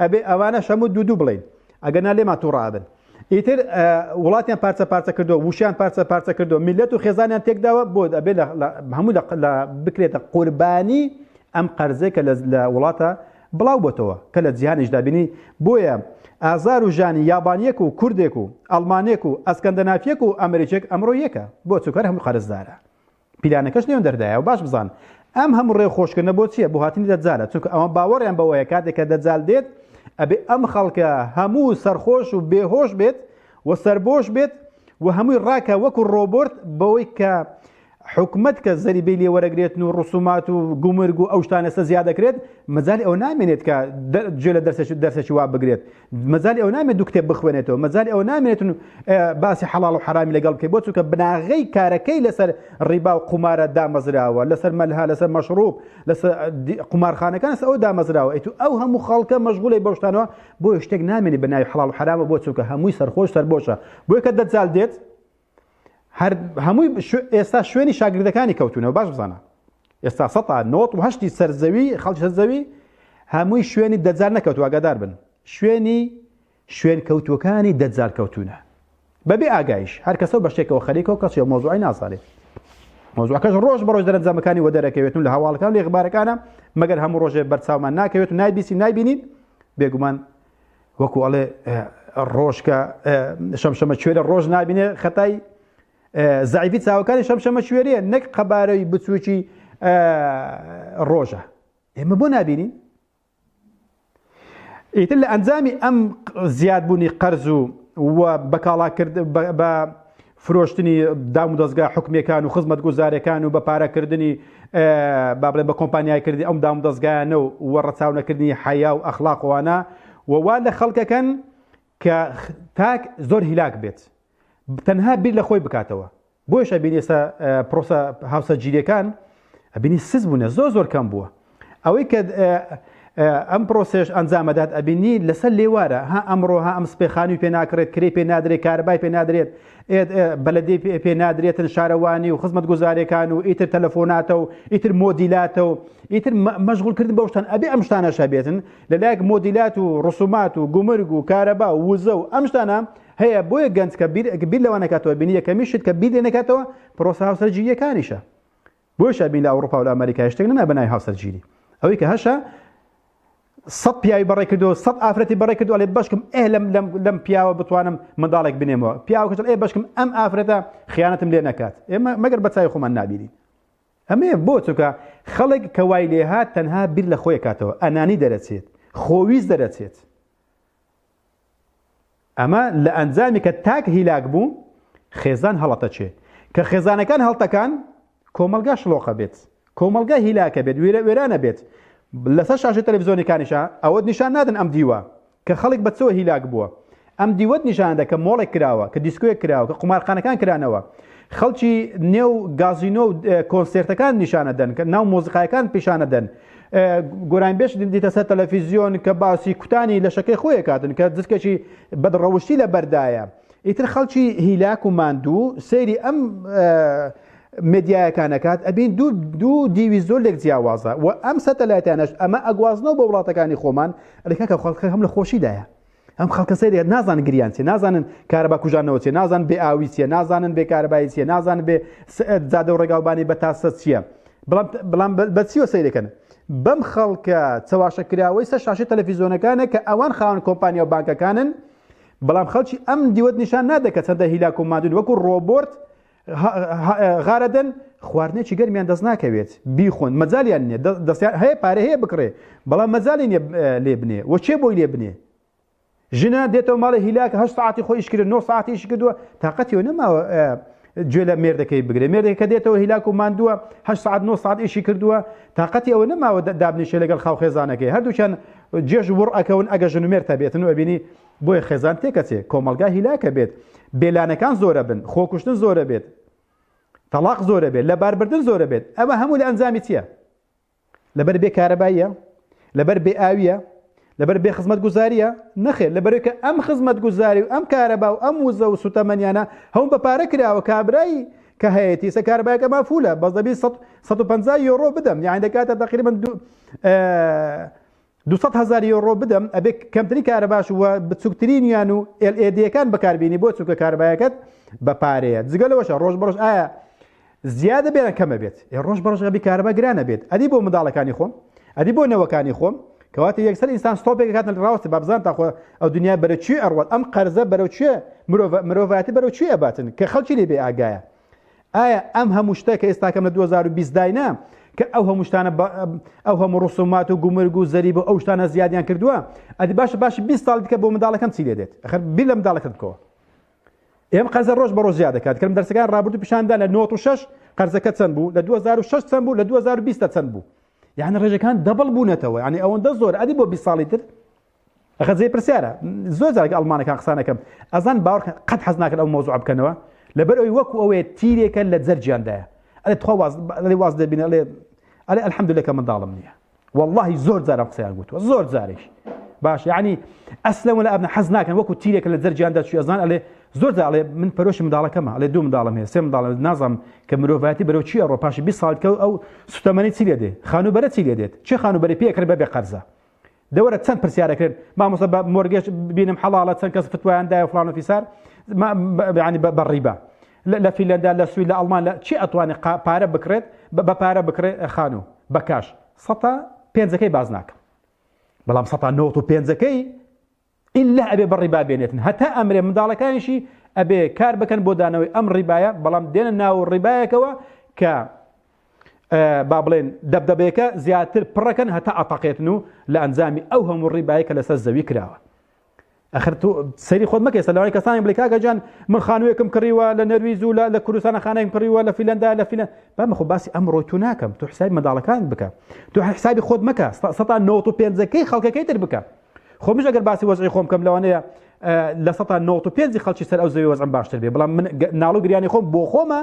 ئەبێ ئەوانەش هەموو دوو بڵێن ئەگەنا لێمان تووڕابن ئیتر وڵاتیان پارچە کردو وشیان پارچە کردو میلەت و خێزانیان تێکداوە بۆ ئەبێ هەموو بکرێتە قوربانی ئەم قەرزێک کە لە وڵاتە بڵاو بۆتەوە کە لە جیهانیشدا بینی بۆیە ئازار و ژانی یابانیەک و کوردێک و ئەڵمانێک و ئەسکەندەنافیەک و ئەمریکێک ئەمڕۆ یەکە بۆ چووکەر هەموو قەرزدارە پیلانەکەش نێوان دەردایە و باش بزان ئەم هەموو ڕێخۆشکردنە بۆ چییە بۆ هاتنی دەجالە چونکە ئەوە باوەڕیان بەوەیە کاتێک کە دەجال دێت ئەبێ ئەم خەڵکە هەموو سەرخۆش و بێهۆش بێت و سەربۆش بێت و هەمووی ڕاکە وەکو ڕۆبۆرت بەوەی کە حکومت کە زەریبەی لێ وەرەگرێتن و ڕسومات و گومرگ و ئەو شتانەسە زیاد دەکرێت مەجای ئەو نامێنێت کە گوێ لە دەرسێکی وا بگرێت مەجای ئەو نامێت دوو کتێب بخوێنێتەوە مەجای ئەو نامێنێتن باسی حەڵاڵ و حرامی لەگەڵ بکەیت بۆ چونکە بناغەی کارەکەی لەسەر ڕیبا و قومارە دامەزراوە لەسەر مەلها لەسەر مەشروب لەسەر قومارخانەکان لەسەر ئەو دامەزراوە ئەو هەموو خەڵکە مەشغوڵی بەو شتانەوە بۆ شتێک نامێنی بە ناوی حەڵاڵ و حرامە بۆ چونکە هەمووی سەرخۆش سەربۆشە بۆیە کە دەجال دێت هەمووی ئێستا شوێنی شاگردەکانی کەوتونەوە باش بزانە ئێستا 1970 سەرزەوی خەڵکی سەرزەوی هەمووی شوێنی دەجال نەکەوت ئاگادار بن شوێن کەوتوەکانی دەجال کەوتونە بەبێ ئاگایش هەر کەسە بە شتێکەوە خەریکەوە کەس مۆزوعی نازانێت مۆزوعەکەش ڕۆژ بە ڕۆژ دەرەنجامەکانی وە دەرەکەوێتن لە هەواڵەکان لە ئێخبارەکانە مەگەر هەموو ڕۆژێ بەرچاومان ناکەوێت و نایبینین بێگومان وەکو ئەڵێ ڕۆژکە شەمشەمە کوێرە ڕۆژ نابینێ خەتای زعیفی چاوەکانی شەمشەمە کوێریە نەک قەبارەی بچووکی ڕۆژە ئێمە بۆ نابینین ئیتر لە ئەنجامی ئەم زیادبوونی قەرز و بەکاڵاکرد بە فرۆشتنی دام و دەستگا حکومەکان و خزمەت گوزارەکان و بە پارەکردنی با بڵێن بە کۆمپانیای کردی ئەم دام و دەستگایانە و ڕەچاونەکردنی حیا و ئەخلاقوانە ووا لە خەڵکەکەن کە تاک زۆر هیلاک بێت تەنها بیر لە خۆی بکاتەوە بۆیش ئەبینی ئێستا پرۆسە هاوسەرگیریەکان ئەبینی سز بوونە زۆر کەم بووە ئەوەی کە ئەم پرۆسێش ئەنجامەدات ئەبینی لەسەر لێوارە ها ئەمڕۆ ها ئەم سپێخانی پێ ناکرێت کرێ پێ نادرێت کارەبای پێ نادرێت بەلەدەی پێ نادرێتن شارەوانی و خزمەت گوزارەکان و ئیتر تەلەفۆناتە و ئیتر مۆدیلاتە و ئیتر مەشغوڵکردن بەو شتان ئەبێ ئەم شتانەش بێتن لەلایەک مۆدیلات و ڕسومات و گومرگ و کارەبا و وزە و ئەم شتانە هەیە بۆیە گەنج کە بیر لەوە نەکاتەوە بینی یەکەمیشت کە بیر لێ نەکاتەوە پرۆسە هاوسەرگیریەکانیشە بۆیش بین لە ئەوروپا و لە ئەمریکا شتێک نەما بەناوی هاوسەرگیری ئەوەی کە هەشە 100 پیاوی بەڕێ کردو 100 ئافرەتی بەڕێ کردو ئەڵێ بەشکم لەم پیاوە بتوانم منداڵێک بنێمەوە پیاوەکەش ئێ بەشکم ئەم ئافرەتە خیانەتم لێ نەکات ئێمە مەگەر بە چاوی خۆمان نابینین ئەمێ بۆ چونکە خەڵک کە وای لێ هات تەنها بیر لە خۆی کاتەوە ئەنانی دەرەچێت خۆویست دەرەچێت ئەمە لە ئەنجامی کە تاک هیلاک بوو خێزان هەڵەتە چێ کە خێزانەکان هەڵتەکان کۆمەلگا شلۆقە بێت کۆمەلگا هیلاکە بێت وێرانە بێت لەسەر شاشەی تەلەڤیزۆنیەکانیشە ئەوە نیشان نادن ئەم دیوە کە خەڵک بە چۆ هیلاک بووە ئەم دیوەت نیشاندا کە مۆڵێک کراوە کە دیسکۆیەک کراوە کە قومارخانەکان کرانەوە خەڵکی نێو گازینۆ و کۆنسێرتەکان نیشانەدەن کە ناو مۆزیقایەکان پیشانەدەن گۆرانبێش دیتە سەر تەلەڤیزیۆن کە باسی کوتانی لە شەکەی خۆی کاتن کە جسکێکی بەدڕەوشتی لە بەردایە ئیتر خەڵکی هیلاک و ماندوو سەیری ئەم مدیایەکانەکات ئەبین دوو دیوی زۆر لێک جیاوازە و ئەم سەتەلایەتیانەش ئەمە ئەگوازنەوە بە وڵاتەکانی خۆمان ئەلێکا خەڵکە هەم لە خۆشیدایە ئەم خەڵکە سەیری نازانن گریان چێ نازانن کارەبا کوژانەوە چێ نازانن بێ ئاوی چیە نازانن بێ کارەبایی چیە نازانن بێ جادە و ڕێگاوبانی بە تاسە چییە بەڵام بە چیوە سەیرەکەن بەم خەڵکە چەواشەکراوەی سەر شاشەی تەلەڤیزۆنەکانە کە ئەوان خاوەن کۆمپانیا و بانکەکانن بەڵام خەڵکی ئەم دیوەت نیشان نادەکە چەندە هیلاک و مادون وەکو ڕۆبۆرت غارەدەن خواردنێکی گەرمیان دەست ناکەوێت بیخۆن مەجالیان نییە دەستیان هەیە پارە هەیە بکڕێ بەڵام مەجالی نیە لێ بنێ وە چێ بۆی لێ بنێ ژنە دێتەوە ماڵی هیلاکە 8 ساعتی خۆی ئیش کرد 9 ساعتی ئیش کردووە تااقەتیەوە نەماوە گوێ لە مێردەکەی بگرێ مێردێک کە دێتەوە هیلاک و ماندووە 8 ساعت 9 ساعت ئیشی کردووە تااقەتی ئەوە نەماوە دابنیشێ لەگەڵ خاو خێزانەکەی هەردووچیان جێژ وڕ ئەکەون ئەگە ژن و مێرد تەبێتن و ئەبینی بۆیە خێزان تێکەچێ کۆمەلگا هیلاکە بێت بێلانەکان زۆرە بن خۆکوشتن زۆرە بێت تەلاق زۆرە بێت لە باربردن زۆرە بێت ئەمە هەموو لە ئەنجامی چییە لەبەر بێ کارەباییە لەبەر بێ ئاویە لەبەر بێ خزمەت گوزاریە نەخێر لەبەرێکە ئەم خزمەت گوزاری و ئەم کارەبا و ئەم وزە و سوتەمەنیانە هەموو بە پارە کراوە کابرایی کە هەیەی سە کارەبایەکە مافولە بەس دەبی 150 یۆرۆ بدەم یان دەکاتە تقریبا 200,000 یۆرۆ بدەم ئەبێ کەمتری کارەباش وە بچووکترینیان و LEDەکان بەکاربیینی بۆ چووکە کارەبایەکەت بە پارەیە جگەلەوەشە ڕۆژ بەڕۆژ ئایا زیادە بێنە کەمە بێت ڕۆژ بەڕۆژ غەبی کارەبا گرانە بێت ئەدی بۆ منداڵەکانی خۆم ئەدی بۆ نەوەکانی خۆم کەواتە یەکسەر ئینسان ستۆپێک کاتە ڕاوەستە با بزان تاخۆ ئەو دنیا بەرەو چی ئەڕوات ئەم قەرزە بەرەو چێ مرۆڤایەتی بەرەو چی ئەباتن کە خەڵکی لێ بێ ئاگایە ئایا ئەم هەموو شتە کە ئێستاکەم لە 2020 داینا کە ئەو هەموو شتانە ئەو هەموو ڕسومات و گومرگ و زەریب و ئەو شتانە زیادیان کردووە ئەدی باشە 20 ساڵ دیکە بۆ منداڵەکەم چی لێ دێت ئەخر بیر لە منداڵەکەت بکەوە ئێمە قەرزە ڕۆژ بە ڕۆژ زیاد دەکات کەم دەرسەکان ڕابردوو پیشاندا لە 96 قەرزەکە چەند بوو لە 2006 چەند بوو لە 2020 چەند بوو یعنی ڕێژەکان دەبڵ بوونەتەوە یعنی ئەوەندە زۆر ئەدی بۆ 20 ساڵی تر ئەخە جێ پرسیارە زۆر جارێک ئەڵمانەکان قسانەکەم ئەزان باوەڕ قەت حەز ناکەن ئەو مۆزوع بکەنەوە لەبەر ئەوەی وەکو ئەوەیە تیرێکە لە جەرجیاندایە ئەڵێ تخوا واز دەبینە ئەڵێ الحەمدولillah کە منداڵم نییە واللهی زۆر جارم قسەیان گوتووە زۆر جارێک باش یعنی ئەسلەم ولا ئەبنە حەز ناکەن وەکو تیرێکە لە جەرجیاندا چوی ئەزان ئەڵێ زۆر جار ئەڵێ من پەرۆشی منداڵەکەمە ئەڵێ دوو منداڵم هەیە سێ منداڵم نازانم کە مرۆڤایەتی بەرەو چی ئەڕۆ پاشی 20 ساڵ کە ئەو سوتەمەنی چی لێ دێ خانوبەرە چی لێ دێت چی خانوبەری پێکرد بەبێ قەرزە دەوەرە چەند پرسیارەکرد مامۆستا بە مۆرگێج بینم حەڵاڵە چەند کەس فتوایاندایە فڵان و فیسار یعنی بە ڕیبا لە فینلەندا لە سوید لە ئەڵمان لە چی ئەتوانێت پارە بکرێت بە پارە بکرێت خانوو بە کاش 105ەکەی باز ناکەم بەڵام 195ەکەی ئللا ئەبێ بە ڕیبا بێنێتن هەتا ئەمرێ منداڵەکانیشی ئەبێ کار بکەن بۆ دانەوەی ئەم ڕیبایە بەڵام دێنە ناو ڕیبایەکەوە کە با بڵێن دەبدەبێکە زیاتر پڕەکەن هەتا ئەتەقێتن و لە ئەنجامی ئەو هەموو ڕیبایە کە لەسەر زەوی کراوە ئەخر تو سەیری خۆت مەکە ئێستا لەوانەیە کەسانی بڵێ کاکە جان من خانوویەکم کڕیوە لە نەرویز و لە کوردستانە خانەیەکم کڕیوە لە فینلەندا لە فینلەند بەمە خۆ باسی ئەمڕۆی تو ناکەم تو حسابی منداڵەکان بکە تو حسابی خۆت مەکە 195ەکەی خەڵکەکەی تر بکە خۆ مش ئەگەر باسی وەزعی خۆم بکەم لەوانەیە لە 195 خەڵکی سەر ئەو زەوی وەزعم باشتر بێ بەڵام من ناڵ و گریانی خۆم بۆ خۆمە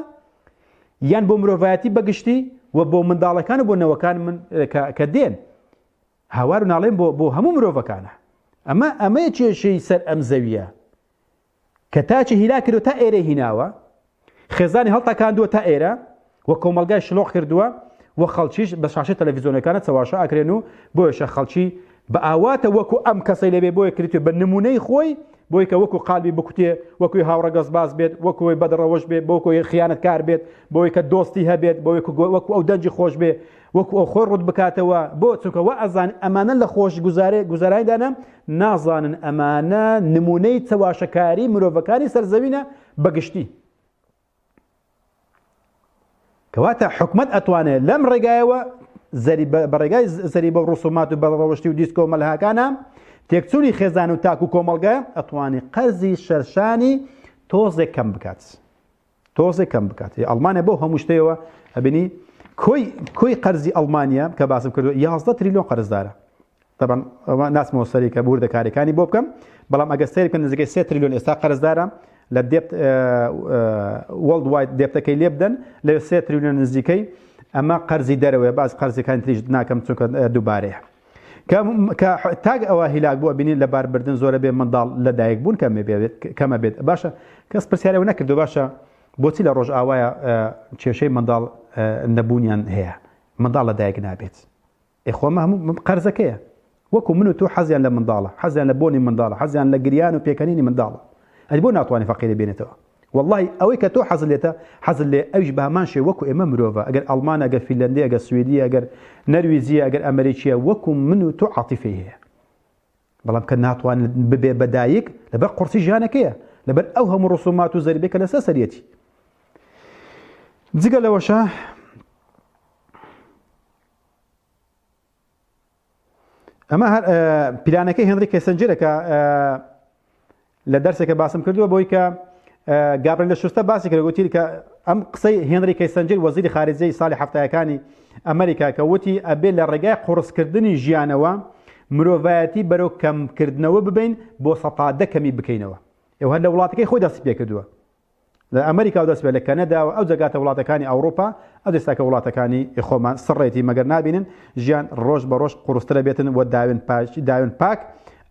یان بۆ مرۆڤایەتی بەگشتی و بۆ منداڵەکان و بۆ نەوەکان من کە دێن هاوار و ناڵێن بۆ هەموو مرۆڤەکانە ئەمە کێشەی سەر ئەم زەویە کە تاچی هیلا کردو تا ئێرە هیناوە خێزانی هەڵتەکاندووە تا ئێرە وە کۆمەلگای شلۆغ کردووە و خەڵکیش بە شاشە تەلەڤیزۆنەکانە چەواشە ئاکرێن و بۆیشە خەڵکی بە ئاواتە وەکو ئەم کەسەی لەبێ بۆیە کردوێ بە نمونەی خۆی بۆی کە وەکو قالبی بکوتێ وەکوی هاوڕە گەزباز بێت وەکوی بەدڕەوەش بێت بۆکۆی خیانەتکار بێت بۆی کە دۆستی هەبێت بۆ وەکو ئەو دەنجی خۆش بێ وەکو ئەو خۆی ڕوت بکاتەوە بۆ چونکەوە ئەزان ئەمانە لە خۆش گوزارایدانە نازانن ئەمانە نمونەی چەواشەکاری مرۆڤەکانی سەرزەوینە بەگشتی کەواتە حکومەت ئەتوانێت لەم ڕێگایەوە بە ڕێگای زەریبە و ڕسومات و بەڕەوەشتی و دیسکۆ مەلهاکانە تێکچوونی خێزان و تاک و کۆمەڵگە ئەتوانێت قەرزی شەرشانی تۆزێک کەم بکات ئەڵمانیا بۆ هەموو شتەوە ئەبینی کۆی قەرزی ئەڵمانیا کە باسم کردو 11 تریلیۆن قەرزدارە طبعا ئەوە ناسمەوە سەری کە بوردە کارەکانی بۆ بکەم بەڵام ئەگە سەیری بکەن نزیکەی 3 تریلیۆن ئێستا قەرزدارە لە دێبت وەڵد واید دێبتەکەی لێ بدەن لە 3 تریلیۆن نزیکەی ئەمە قەرزی دەرەوەیە باز قەرزەکانی تریش ناکەم چونکە دووبارەیە کە تاگ ئەوە هیلاک بووە بینین لە باربردن زۆرە بێ منداڵ لە دایک بوون کەمە بێت باشە کەس پرسیارەوە نەکردو باشە بۆچی لە ڕۆژ ئاوایە کێشەی منداڵ نەبوونیان هەیە منداڵ لە دایک نابێت ئێخۆمە هەموو قەرزەکەیە وەکو من و تو حەزیان لە منداڵە حەزیان لە بۆنی منداڵە حەزیان لە گریان و پێکەنینی منداڵە ئەدی بۆ ناتوانێت فەقیرە بێنێتەوە والله ئەوەی کە تۆ حەزت لێتە حەزت لێ ئەویش بە هەمان شێ وەکو ئێمە مرۆڤە ئەگەر ئەڵمان ئەگەر فینلەندی ئەگەر سوێدی ئەگەر نەرویزیە ئەگەر ئەمریکیە وەکو من و تۆ عاتیفەی هەیە بەڵام کە ناتوانێت ببێ بەدایک لەبەر قورسی ژیانەکەیە لەبەر ئەو هەموو ڕسومات و زەریبێکە لەسەر سەرەتی جگە لەوەشە ئەمە هەر پیلانەکەی هێنری کێسەنجەرەکە لە دەرسێکە باسم کردووە بۆی کە گابرێل لە شوستە باسی کرد گوتی کە ئەم قسەی هێنری کێسەنجەر وەزیری خارجیەی ساڵی هەفتەیەکانی ئەمریکا کە وتی ئەبێ لە ڕێگای قورسکردنی ژیانەوە مرۆڤایەتی بەرەو کەمکردنەوە ببین بۆ 100 کەمی بکەینەوە ئێوە لە وڵاتەکەی خۆی دەست پێ کردووە لە ئەمریکا و دەست پێ لە کەنەدا و ئەو جگاتە وڵاتەکانی ئەوروپا ئەو دەستاکە وڵاتەکانی خۆمان سڕێتی مەگەر نابینن ژیان ڕۆژ بە ڕۆژ قورسترە بێتن و داوێن پاک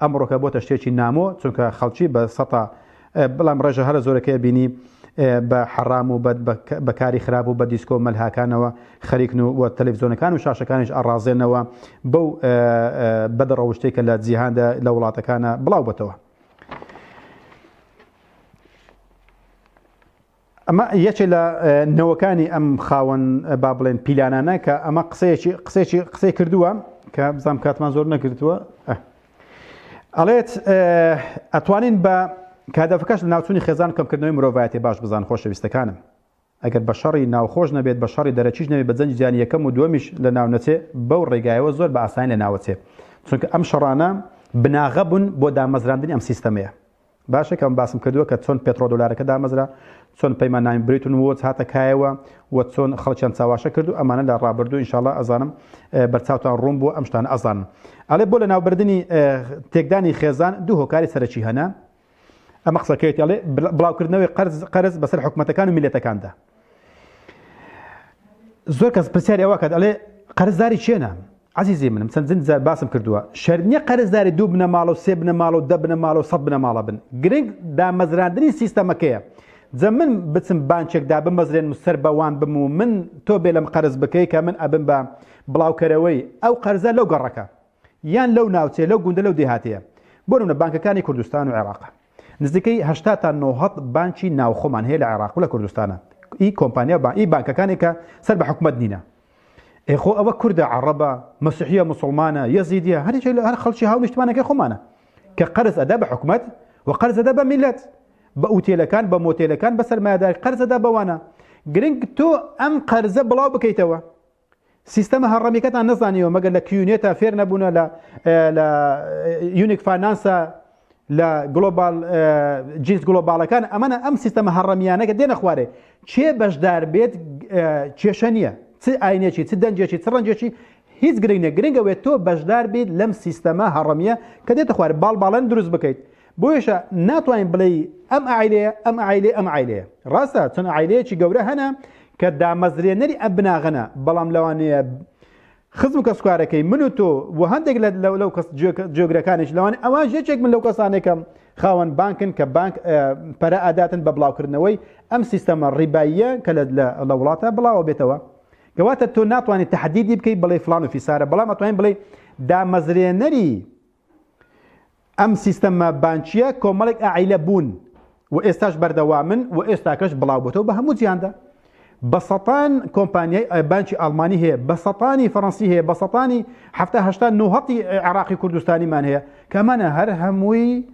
ئەمڕۆکە بۆتە شتێکی نامۆ چونکە خەڵکی بە سەتا بەڵام ڕێژە هەرە زۆرەکەی بینی بە حەرام و بەکاری خراپ و بە دیسکۆ مەلهاکانەوە خەریکن و تەلەڤیزۆنەکان و شاشەکانیش ئەڕازێنەوە بەو بەدەڕەوشتەی کە لە جیهاندا لە وڵاتەکانە بڵاو بێتەوە ئەمە یەکێک لە نەوەکانی ئەم خاوەن با بڵێن پیلانانە کە ئەمە قسەی کردووە کە بزانام کاتمان زۆر نەگرتووە ئەڵێت ئەتوانین بە کادەفەکەش لە ناوچوونی خێزان کەمکردنەوەی مرۆڤایەتی باش بزان خۆشەویستەکانم ئەگەر بە شەڕی ناوخۆش نەبێت بە شەڕی دەرەچیش نەبێت بە جەنجی جیهانی یەکەم و دووەمیش لە ناو نەچێ بەو ڕێگایەوە زۆر بە ئاسانی لە ناوەچێ چونکە ئەم شەڕانە بناغە بوون بۆ دامەزراندنی ئەم سیستەمەیە باشە کەم باسم کردووە کە چۆن پێترۆ دۆلارەکە دامەزرا چۆن پەیماننامی بریتون وۆچ هاتە کایەوە و چۆن خەڵکیان چاواشە کردو ئەمانە لە ڕابردوو ئینشاڵڵا ئەزانم بەرچاوتان ڕوون بوو ئەم شتانە ئەزانن ئەڵێ بۆ لە ناوبردننی تێکدانی خێزان دوو هۆکاری سەرەکی هەنا ئەمە قسەکەیت ئەڵێ بڵاوکردنەوەی قەرز بەسەر حکومەتەکان و میلەتەکاندا زۆر کەس پرسیاری ئەوە کات ئەڵێ قەرزداری چێنە عزیزی منم چەند جار باسم کردووە شەرنیە قەرزداری دوو بنە ماڵە و سێ بنە ماڵە و دە بنە ماڵە و سەد بنە ماڵە بن گرنگ دامەزراندنی سیستەمەکەیە جە من بچم بانچێکدا بمەزرێن و سەر بەوان بم و من تۆ بێ لەم قەرز بکەی کە من ئەبم بە بڵاوکەرەوەی ئەو قەرزە لەو گەڕەکە یان لەو ناوچێ لەو گوندە لەو دێهاتەیە بۆ نمونە بانکەکانی کوردستان و عێراق نزیکەی 80 تا 90 بانکی ناوخۆمان هەیە لە عێراق و لە کوردستانە ئی کۆمپانیا ئی بانکەکانی کە سەر بە حکومەت نینە خۆ ئەوە کوردە عەرەبە مەسیحیە مسڵمانە یەزیدیە هەر خەڵکی هاو نیشتمانەکەی خۆمانە کە قەرز ئەدا بە حکومەت و قەرز ئەدا بە میلەت بە ئوتێلەکان بە مۆتێلەکان بە سەرمایه‌داری قەرز ئەدا بەوانە گرنگ تۆ ئەم قەرزە بڵاو بکەیتەوە سیستەمە هەڕەمیەکەتان نەزانیوە مەگەر لە کیونێتە فێر نەبوونە لە یونیک فاینانسە لە گلۆبال جینس گلۆبالەکان ئەمانە ئەم سیستەمە هەڕەمیانەکە دێنە خوارێ چێ بەشدار بێت کێشە نییە چ ئاینێکی چ دەنجێکی چ ڕەنجێکی هیچ گرنگ نیە گرنگەوێت تۆ بەشدار بیت لەم سیستەمە هەڕەمیە کە دێتە خوارێ باڵباڵەن دروست بکەیت بۆیشە ناتوانین بڵێ ئەم عیلەیە ئەم عیلێ ئەم عیلەیە ڕاستە چەند عیلەیەکی گەورە هەنە کە دامەزرێنەری ئەم بناغەنە بەڵام لەوانەیە خزم و کەسکارەکەی من و تۆ و هەندێک لەو کەس جۆگرەکانیش لەوانێ ئەوان ژێچێک من لەو کەسانێکم خاوەن بانکن کە بانک پەرە ئاداتن بە بڵاوکردنەوەی ئەم سیستەمە ڕیباییە کە لە وڵاتە بڵاوە بێتەوە کەواتە تۆ ناتوانێت تەحدیدی بکەیت بڵێ فلان و فیسارە بەڵام ئەتوانین بڵێ دامەزرێنەری ئەم سیستەمە بانکیە کۆمەڵێک عیلە بوون و ئێستاش بەردەوامن و ئێستاکەش بڵاو بۆتەوە بە هەموو جیاندا بەسەتان کۆمپانیای بانکی ئەڵمانی هەیە بەسەتانی فەڕەنسی هەیە بەسەتانی 1970 عێراقی کوردستانیمان هەیە کەمانە هەر هەمووی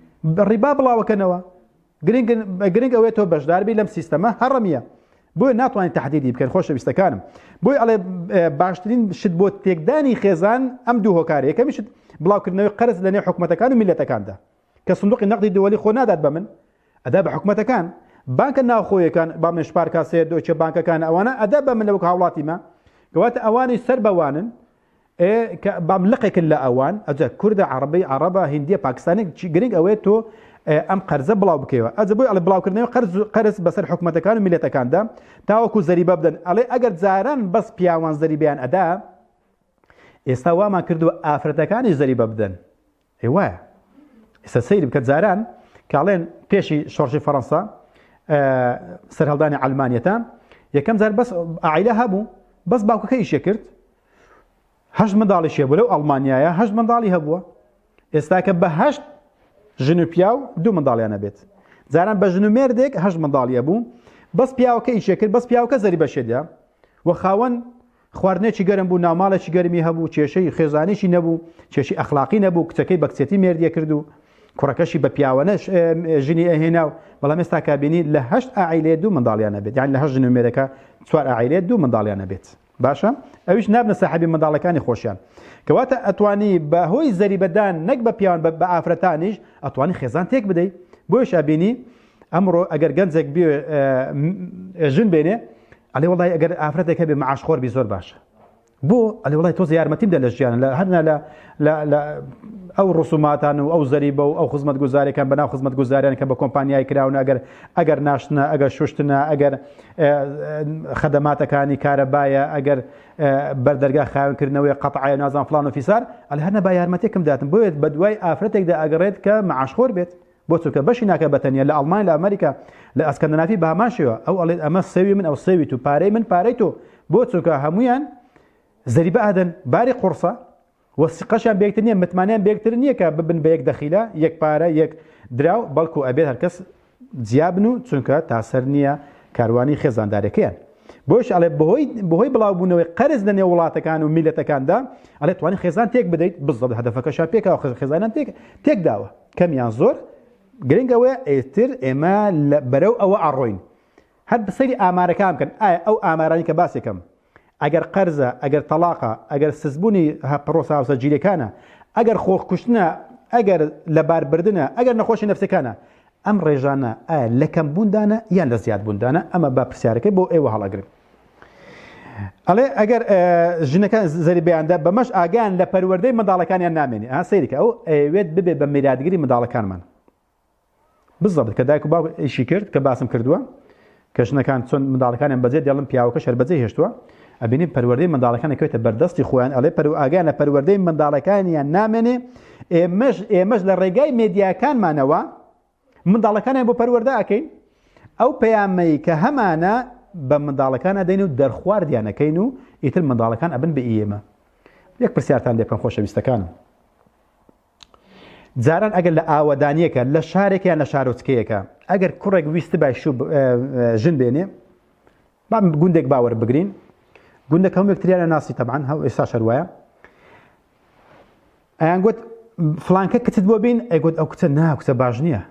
ڕیبا بڵاوەکەنەوە گرنگ ئەوێت تۆ بەشداربی لەم سیستەمە هەڕەمیە بۆی ناتوانین تەحدیدی بکەن خۆشەویستەکانم بۆی ئەڵێ باشترین شت بۆ تێکدانی خێزان ئەم دوو هۆکارە یەکەمی شت بڵاوکردنەوەی قەرز لە نێو حکومەتەکان و میلەتەکاندا کە سندوقی نەقدی دۆڵی خۆ نادات بە من ئەدا بە حکومەتەکان بانکە ناوخۆیەکان با من شپارکاسێ دۆچە بانکەکان ئەوانە ئەدا بە من لەوەک هاوڵاتیمە کەواتە ئەوانی سەر بەوانن بام لقێکن لە ئەوان ئەجا کوردە عەرەبی عەرەبە هیندیە پاکستانی گرنگ ئەوێت تۆ ئەم قەرزە بڵاو بکەوە ئەجا بۆی ئەڵێ بڵاوکردنەوەی قەرز بەسەر حکومەتەکان و میلەتەکاندا تاوەکو زەریبە بدەن ئەڵێ ئەگەر جاران بەس پیاوان زەریبیان ئەدا ئێستا وامان کردووە ئافرەتەکانی زەریبە بدەن وایە ئێستا سەیری بکە جاران کاڵێن پێشی شۆڕژی فەڕەنسا سەرهەڵدانی ئەڵمانیەتە یەکەم جار بەس عیلە هەبوو بەس باوکەکە ئیشە کرد 8 منداڵی شێ بوو لەو ئەڵمانیایە 8 منداڵی هەبووە ئێستا کە بە 8 ژن و پیا و 2 منداڵیانە بێت جاران بە ژن و مێردێک 8 منداڵیە بوو بەس پیاوەکە ئیشە کرد بەس پیاوەکە زەریبە شێدە و خاوەن خواردنێکی گەرم بوو ناوماڵێکی گەرمی هەبوو کێشەی خێزانێکی نەبوو کێشی ئەخلاقی نەبوو کچەکەی بە کچێتی مێردیە کرد و کوڕەکەشی بە پیاوەنەش ژنی ئەهێنا و بەڵام ئێستا کابینی لە 8 عیلێ 2 منداڵیانە بێت یان لە 8 ژن و مێردەکە 4 عیلێ 2 منداڵیانە بێت باشە ئەویش نابنە ساحەبی منداڵەکانی خۆشیان کەواتە ئەتوانی بەهۆی زەریبەدان نەک بە پیاوان بە ئافرەتانیش ئەتوانی خێزان تێک بدەیت بۆی شابینی ئەمڕۆ ئەگەر گەنجێک بێ ژن بێنێ ئەڵێ وڵای ئەگەر ئافرەتێک هەبێ مەعاشخۆر بی زۆر باشە بۆ ئەلێ وڵای تۆ یارمەتیم دە لە ژیانە لە هەرنا لە ئەو ڕسوماتان و ئەو زەریبە و ئەو خزمەت گوزاریەکان بەناو خزمەت گوزاریان کە بە کۆمپانیای کراون ئەگەر ناشتنە ئەگەر شوشتنە ئەگەر خەدەماتەکانی کارەبایە ئەگەر بەردەرگا خاوێنکردنەوەی قەتعایە نازان فلان و فیسار ئەلێ هەرنە با یارمەتێکم داتم بۆیێت بە دوای ئافرەتێکدا ئەگەڕێت کە مەعاشخۆر بێت بۆ چونکە بەشی ناکە بەتەنیا لە ئەڵمان لە ئەمریکا لە ئەسکەندنافی بە هەماشەوە ئەو ئەڵێت ئەمە سەوی من ئەو سەوی تو پارەی من پارەی تۆ بۆ چونکە هەمویان زەریبە ئەدەن باری قورسە وەسیقەشیان بێکتر نییە متمانیان بێکتر نییە کە ببن بە یەک دەخیلە یەک پارە یەک دراو بەڵکو ئەبێت هەرکەس جیابن و چونکە تاسەر نییە کاروانی خێزاندارەکەیان بۆش ئەڵێ بەهۆی بڵاوبوونەوەی قەرز لە نێو وڵاتەکان و میلەتەکاندا ئەڵێ توانین خێزان تێک بدەیت بزڵ هەدەفەکەشان پێکەوە خێزانان تێکداوە کەمیان زۆر گرنگەوەی ئێتر ئێمە بەرەو ئەوە ئەڕۆین هەر بەسەری ئامارەکان بکەن ئایا ئەو ئامارانی کە باسێکم ئەگەر قەرزە ئەگەر تەلاقە ئەگەر سزبوونی پرۆسە هاوسەرگیریەکانە ئەگەر خۆخکوشتنە ئەگەر لەباربردنە ئەگەر نەخۆشی نەفسەکانە ئەم ڕێژانە ئایا لە کەم بووندانە یان لە زیاد بووندانە ئەمە با پرسیارەکەی بۆ ئێوە هەڵەگرن ئەڵێ ئەگەر ژنەکان زەریبیاندا بەمەش ئاگیان لە پەروەردەی منداڵەکانیان نامێنی سەیریکە ئەو ئەوێت ببێ بە میراتگیری منداڵەکانمان بزەبت کە دایک و باوک ئیشی کرد کە باسم کردووە کە ژنەکان چۆن منداڵەکانیان بەجێ دێڵم پیاوەکە شەر بەجێ هێشتووە ئەبینی پەروەردەی منداڵەکان ئەکەوێتە بەردەستی خۆیان ئەڵێ ئاگیان لە پەروەردەی منداڵەکانیان نامێنێ ئێمەش لە ڕێگای مێدیاکانمانەوە منداڵەکانیان بۆ پەروەردە ئەکەین ئەو پەیامەی کە هەمانە بە منداڵەکانە دەین و دەرخواردیانەکەین و ئیتر منداڵەکان ئەبن بە ئێمە یەک پرسیارتان لێ بکەم خۆشەویستەکانم جاران ئەگەر لە ئاوەدانیەکە لە شارێکیان لە شارۆچکەیەکە ئەگەر کوڕێک ویستی باشوو ژن بێنێ با گوندێک باوەڕ بگرین گوندەکە هەموو یەکتریانە ناسی تەبعاً ئێستا شەروایە ئەیان گوت فلانکە کچت بۆ بین ئەیگوت ئەو کچە نا کچە باش نییە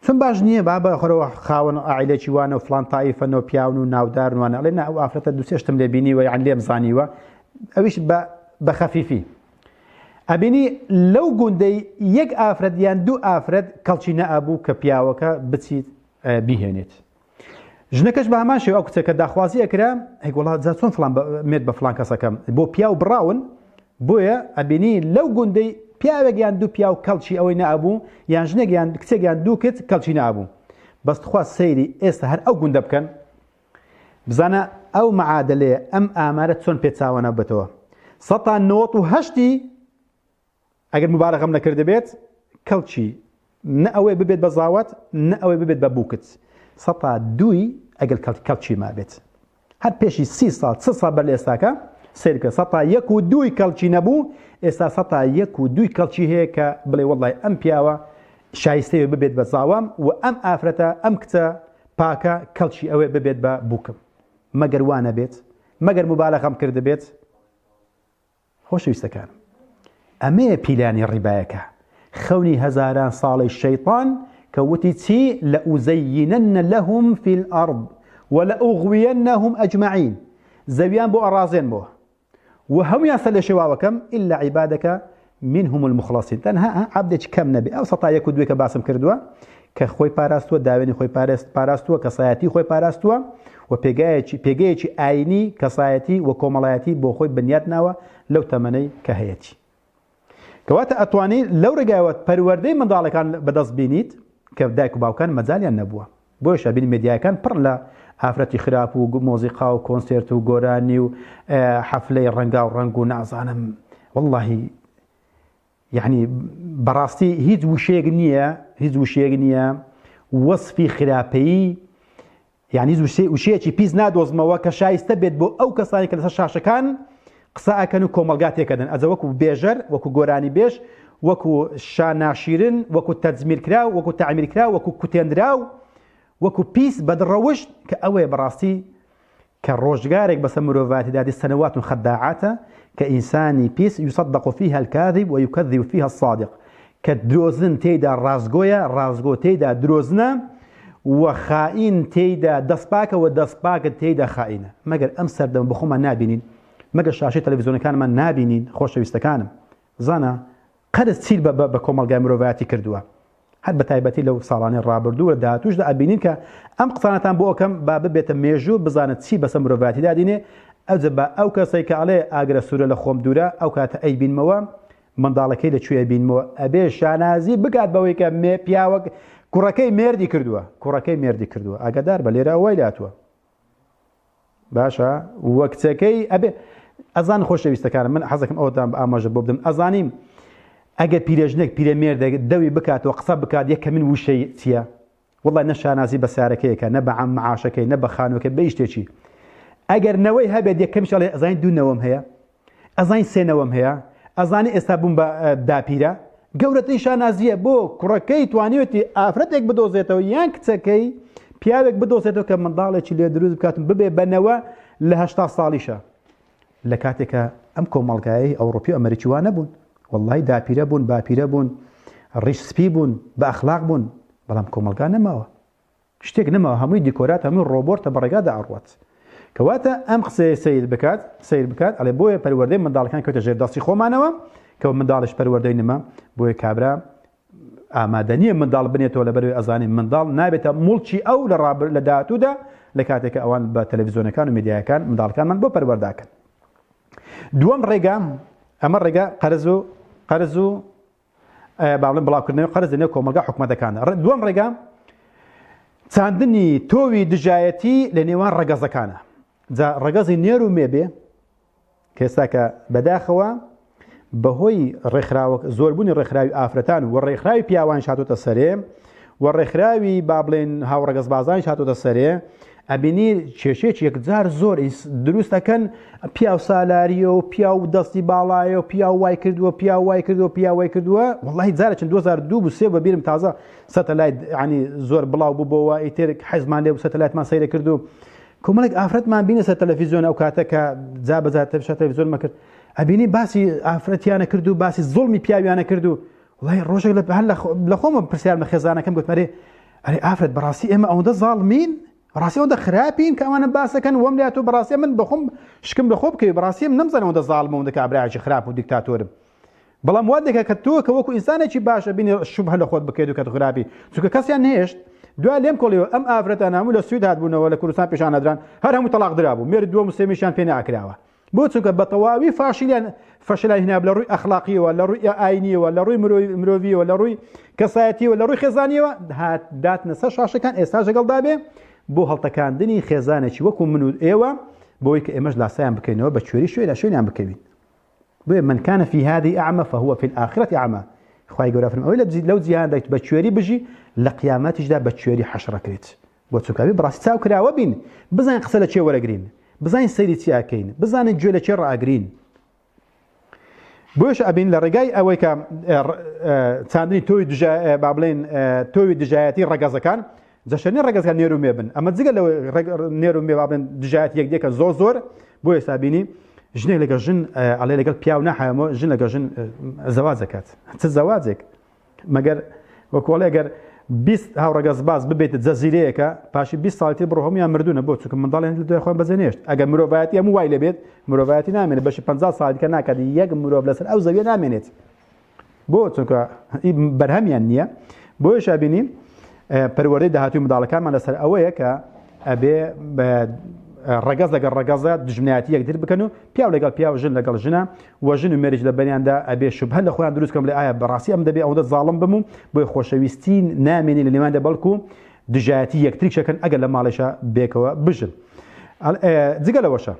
چون باش نییە با بەخۆرەوە خاوەن عائیلێکی وانە و فلان تایفەنەوە پیاون و ناودارن وانە ئەڵێ نا ئەو ئافرەتە دوو سێ شتم لێ بینیوە یان لێم زانیوە ئەویش بە خەفیفی ئەبینی لەو گوندەی یەک ئافرەت یان دوو ئافرەت کەڵکی نەئەبوو کە پیاوەکە بچیت بیهێنێت ژنەکەش بە هەمان شێوە ئەو کچەکە داخوازی ئەکرا هەیک وڵات جا چۆن فلان مێت بە فلان کەسەکەم بۆ پیاو بڕاون بۆیە ئەبینی لەو گوندەی پیاوێک یان دوو پیاو کەڵکی ئەوەی نەئەبوو یان ژنێک یان کچێک یان دوو کچ کەڵکی نەئەبوو بەستخوا سەیری ئێستا هەر ئەو گوندە بکەن بزانە ئەو مەعادلەیە ئەم ئامارە چۆن پێچاوەنە بێتەوە ١٩٨ ئەگەر مبارەکەم نەکرد بێت کەڵکی نە ئەوەی ببێت بە زاوات نە ئەوەی ببێت بە بووکت ١٢ ئەگەر کەڵکی ما بێت هەر پێشی 30 ساڵ 40 ساڵ بەر لە ئێستاکە سیرکە ١٠١ کەڵکی نەبوو ئێستا ١٠١ کەڵکی هەیە کە بڵێ وەڵڵای ئەم پیاوە شایستەیە ببێت بە زاوام و ئەم ئافرەتە ئەم کچە پاکە کەڵکی ئەوێ ببێت بە بووکم مەگەر وانە بێت مەگەر مبالەغەم کرد بێت خۆشەویستەکانم ئەمەیە پیلانی ڕیبایەکە خەونی هەزاران ساڵی شەیطان کە وتی چی لەئوزەیینەنە لەهم فی الئەرض وەلەئوغویەنەهم ئەجمەعین زەویان بۆ ئەڕازێنمەوە و هەمویان سەر لە شێواوەکەم ئیلا عیبادەکە منهم المخلصین تەنها عەبدێکی کەم نەبێ ئەو ١١ کە باسم کردووە کە خۆی پاراستووە داوێنی خۆی پاراستووە کەسایەتی خۆی پاراستووە و پێگەیەکی ئاینی کەسایەتی و کۆمەڵایەتی بۆ خۆی بنیات ناوە لەو تەمەنەی کە هەیەی کەواتە ئەتوانی لەو ڕێگایەوە پەروەردەی منداڵەکان بەدەست بینیت کە دایک و باوکان مەجالیان نەبووە بۆیە بینی مێدیاکان پڕ لە ئافرەتی خراپ و مۆزیقا و کۆنسێرت و گۆرانی و حەفلەی ڕەنگا و ڕەنگ و نازانم وەڵڵاهی یعنی بەڕاستی هیچ وشەیەک نییە وەسفی خراپەیی یعنی وشەیەکی پیس نادۆزمەوە کە شایستە بێت بۆ ئەو کەسانی کە لەسەر شاشەکان قسە ئەکەن و کۆمەلگا تێکەدەن ئەجە وەکو بێژەر وەکو گۆرانی بێژ وەکو شاناشیرن وەکو تەجمیلکراو وەکو تعمیرکراو وەکو کوتێنراو وەکو پیس بەدڕەوشت کە ئەوەیە بەڕاستی کە ڕۆژگارێک بەسەر مرۆڤاتیدا سەنەوات و خەداعاتە کە ئینسانی پیس یصدق فيها الكاذب ويكذب فيها الصادق کە درۆزن تێیدا ڕازگۆیە ڕازگۆ تێیدا درۆزنە و خائین تێیدا دەستپاکە و دەستپاکە تێیدا خائینە مەگەر ئەم سەردەم بخۆمان نابینین مەگەر شاشەی تەلەڤیزیۆنەکانمان نابینین خۆشەویستەکانم زانە قەرز چیل بە کۆمەلگای مرۆڤایەتی کردووە هەر بە تایبەتی لەو ساڵانی ڕابردوو لە داهاتووشدا ئەبینین کە ئەم قسانەتان بۆ ئەەکەم با ببێتە مێژوو بزانێت چی بەسەر مرۆڤایەتیدا دینێ ئەوجە بە ئەو کەسەی کە ئەڵێ ئاگرە سوورە لە خۆم دوورە ئەو کاتە ئەی بینمەوە منداڵەکەی لەکوێ بینمەوە ئەبێ شانازی بکات بەوەی کە پیاوەک کوڕەکەی مێردی کردووە ئاگادار بە لێرە ئەوەی لاتووە باشە وە کچەکەی ئەبێ ئەزان خۆشەویستەکانم من حەزەکەم ئەوتان بە ئاماژە بۆ بدەم ئەزانیم ئەگەر پیرەژنێک پیرەمێردێک دەوی بکاتەوە قسە بکات یەکە من وشەی چییە وەڵڵای نە شانازی بە سیارەکەیەکە نە بە عەم معاشەکەی نە بە خانووەکە بە شتێکی ئەگەر نەوەی هەبێت یەکەمیش ئەڵێ ئەزانی دوونەوەم هەیە ئەزانی سێنەوەم هەیە ئەزانی ئێستا بووم بە داپیرە گەورەترین شانازیە بۆ کوڕەکەی توانیوێتی ئافرەتێک بدۆزێتەوە یان کچەکەی پیاوێک بدۆزێتەوە کە منداڵێکی لێ دروست بکاتن ببێ بنەوە لە 80 ساڵیشە لە کاتێکە ئەم کۆمەڵگایەی ئەوڕۆپی و ئەمریکی وانە بوون وەڵڵاهی داپیرە بوون باپیرە بوون ڕیش سپی بوون بە ئەخلاق بوون بەڵام کۆمەڵگا نەماوە شتێک نەماوە هەمووی دیکۆرات هەمووی ڕۆبۆرتە بەڕێگادا ئەڕوات کەواتە ئەم قسەیە سیر بکات ئەڵێ بۆیە پەروەردەی منداڵەکان کەوتە ژێر دەستی خۆمانەوە کە منداڵش پەروەردەی نەما بۆیە کابرا ئامادە نییە منداڵ بنێتەوە لەبەرەوەی ئەزانین منداڵ نابێتە موڵکی ئەو لە داهاتوودا لە کاتێکە ئەوان بە تەلەڤیزۆنەکان و میدیاکان منداڵەکانمان بۆ پەروەرداکەن دووەم ڕێگا ئەمە ڕێگا قەرز و باڵێن بڵاوکردنەوەی قەرز لەنێو کۆمەلگا حکوومەتەکانە دووەم ڕێگا چاندنی تۆوی دژایەتی لە نێوان ڕەگەزەکانە جا ڕەگەزی نێر و مێبێ کە ئێستا کە بەداخەوە بەهۆی ڕێکخراوە زۆربوونی ڕێکخراوی ئافرەتان و ڕێکخراوی پیاوان هاتوتە سەرێ و ڕێکخراوی با بڵێن هاوڕەگەز بازان هاتوتە سەرێ ئەبینی کێشێک یەکجار زۆر دروست دەکەن پیا و سالاریە و پیا و دەستی باڵایە و پیا وای کردووە پیا وای کردووە پیا وای کردووە وەڵڵاهی جارە چەند 2002 بوو سێ بەبیرم تازە سەتەلایت ینی زۆر بڵاو بووبەوە ئیتر حەزمان لێ و سەتەلایتمان سەیرە کردو کۆمەڵێک ئافرەتمان بینە سەر تەلەڤیزیۆن ئەو کاتەکە جا بەجار تەلەڤیزۆنمان کرد ئەبینی باسی ئافرەتیانە کرد و باسی زوڵمی پیاویانە کرد و وڵای ڕۆژێک لە خۆمە پرسیارمە خێزانەکەم گوتمەرێ ئەرێ ئافرەت بەڕاستی ئێمە ئەوەندە زاڵمین ڕاستی ئەوەندە خراپین کە ئەوانە باسەکەن وەم لات و بەڕاستی من بەخۆم شکم لە خۆ بکەوی بەڕاستی نەمزانم ئەوەندە زاڵمە ئەوەندە کابراایکی خراپ و دیکتاتۆرم بەڵام وا دەکە کە تۆ کە وەکو ئینسانێکی باشە بینی شوبهە لە خۆت بکەیت و کە خراپی چونکە کەسیان نهێشت دوای لێم کۆڵیەوە ئەم ئافرەتانە هەموو لە سوید هاتبوونەوە لە کوردستان پیشانەدران هەر هەموو تەلاق درابوو مێر دووەم و سێمیشیان پێ ناکراوە بۆ چونکە بە تەواوی فەشیلیان هێناب لە ڕووی ئەخلاقیەوە لە ڕووی ئاینیەوە لە ڕووی مرۆڤیەوە لە ڕووی کەسایەتیەوە لە ڕووی خێزانیەوە داتنە سەر شاشەکان ئێستا لەگەڵدا بێ بۆ هەڵتەکاندنی خێزانێکی وەکو من و ئێوە بۆی کە ئێمەش لاسایان بکەینەوە بە کوێری شوێنیان بکەوین بۆیە من كان في هذه أعمى فهو في الآخرة أعمى خوای گەورە فەرمێ ئەوەی لەو جیهاندا بە کوێری بژی لە قیامەتیشدا بە کوێری حەشر ئەکرێت بۆ چونکە بەڕاستی چاو کراوە بین بزانین قسە لە چێ وەرەگرین بزانین سەیری چی ئاکەین بزانین گوێ لە چێ ڕائەگرین بۆش ئەبین لە ڕێگای ئەوەی کە چاندنی با بڵێن تۆوی دژایەتی ڕەگەزەکان جەشەنی ڕەگەزەکان نێر و مێ بن ئەمە جگە لەوەی نێر و مێ با بڵێن دژایەتی یەکدیکە زۆر بۆ ئێستا بینی ژنێک لەگەڵ ژن ئەڵێ لەگەڵ پیاو ناحایەوە ژن لەگەڵ ژن زەواج دەکات چ زەواجێک مەگەر وەکوڵێ ئەگەر 20 هاوڕەگەز باز ببێت جەزیرەیەکە پاشی 20 ساڵی بڕۆ هەمویان مردوونە بۆ چونکە منداڵیان لە دوای خۆیان بەجێنێشت ئەگەر مرۆڤایەتی هەموو وای لەبێت مرۆڤایەتی نامێنێت بەشی 50 ساڵی کە ناکات یەک مرۆڤ لەسەر ئەو زەویە نامێنێت بۆ چونکە بەرهەمیان نییە بۆیش ئەبینی پەروەردەی داهاتووی منداڵەکانمان لەسەر ئەوەیە کە ئەبێ ڕەگەز لەگەڵ ڕەگەزە دژمنایەتی یەکتر بکەن و پیاو لەگەڵ پیاو ژن لەگەڵ ژنە و ژن و مێریج لە بەنیاندا ئەبێ شوبهە لە خۆیان دروست بکەن بڵێ ئایا بەڕاستی ئەم دەبێ ئەوەندە زاڵم بم و بۆی خۆشەویستی نامێنی لە نێواندا بەڵکو دژایەتی یەکتریک شەکەن ئەگەر لە ماڵێشە بێکەوە بژن جگە لەوەشە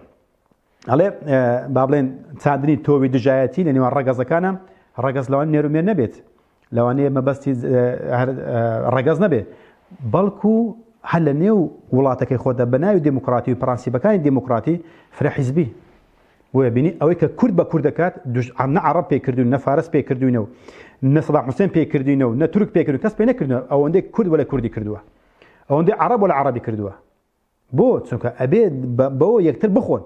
ئەڵێ با بڵێن چاندنی تۆوی دژایەتی لە نێوان ڕەگەزەکانە ڕەگەز لەوان نێرومێر نەبێت لەوانەیە مەبەستی ڕەگەز نەبێت بەڵکو هەل لە نێو وڵاتەکەی خۆدا بە ناوی دموکراتی و پرەنسیبەکانی دموکراتی فرەحیزبی بۆیە بینی ئەوەی کە کورد بە کورد دەکات نە عەرەب پێکردوون نە فارس پێکردوینەوە نە سەدام حوسێن پێکردوینەوە نە تورک پێکردوون کەس پێ نەکردنەوە ئەوەندەی کورد وەلە کوردی کردووە ئەوەندەی عەرەب وەلە عەرەبی کردووە بۆ چونکە ئەبێ بەوە یەکتر بخۆن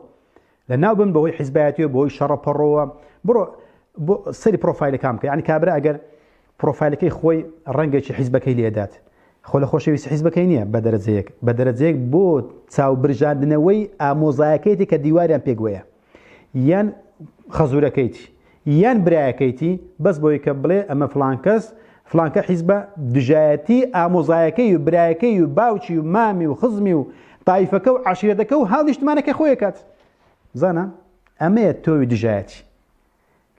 لە ناو بن بەهۆی حیزبایەتیەوە بەهۆی شەڕەپەڕۆوە بڕۆ بۆ سەری پرۆفایلەکان بکە یعنی کابرا ئەگەر پرۆفایلەکەی خۆی ڕەنگێکی حیزبەکەی لێدات خۆ لە خۆشەویستی حیزبەکەی نییە بە دەرەجەیەک بۆ چاوبرژاندنەوەی ئامۆزایەکەیتی کە دیواریان پێگوەیە یان خەزوورەکەیتی یان برایەکەیتی بەس بۆی کە بڵێ ئەمە فلانکە حیزبە دژایەتی ئامۆزایەکەی و برایەکەی و باوکی و مامی و خزمی و تایفەکە و عەشیرەتەکە و هەڵ نیشتمانەکەی خۆی کات زانە ئەمەیە تۆوی دژایەتی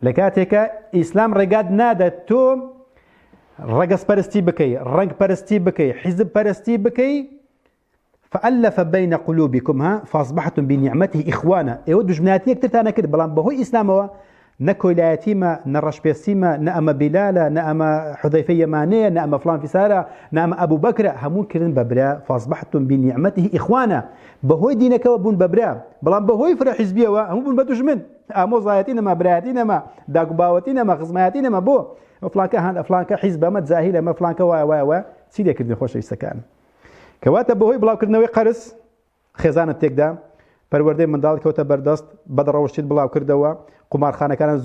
لە کاتێکە ئیسلام ڕێگات نادە تۆ ڕەگەز پەرستی بکەی ڕەنگ پەرستی بکەی حیزب پەرستی بکەی فألف بين قلوبكم فأصبحتم بنعمته إخوانا ئێوە دژمنایەتی یەکترتان نەکرد بەڵام بەهۆی ئیسلامەوە نە کۆیلایەتیمە نە ڕەشپێستیمە نە ئەمە بیلالە نە ئەمە حودەیفە یەمانەیە نە ئەمە فڵان فیسارە نە ئەمە ئەبوو بەکرە هەموو کردن بە برا فأصبحتم بنعمته إخوانا بەهۆی دینەکەەوە بوون بە برا بەڵام بەهۆی فرەحیزبیەوە هەموو بوون بە دوژمن ئامۆزایەتی نەما برایەتی نەما داگوباوەتی نەما خزمایەتی نەما بۆ فلانکە حیزب ئەمە جاهیل ئەمە فلانکە وایە چی لێکردنی خۆشەویستەکان کەواتە بەهۆی بڵاوکردنەوەی قەرز خێزانت تێکدا پەروەردەی منداڵ کەوتە بەردەست بەدڕەوشتیت بڵاو کردەوە قمارخانەکانان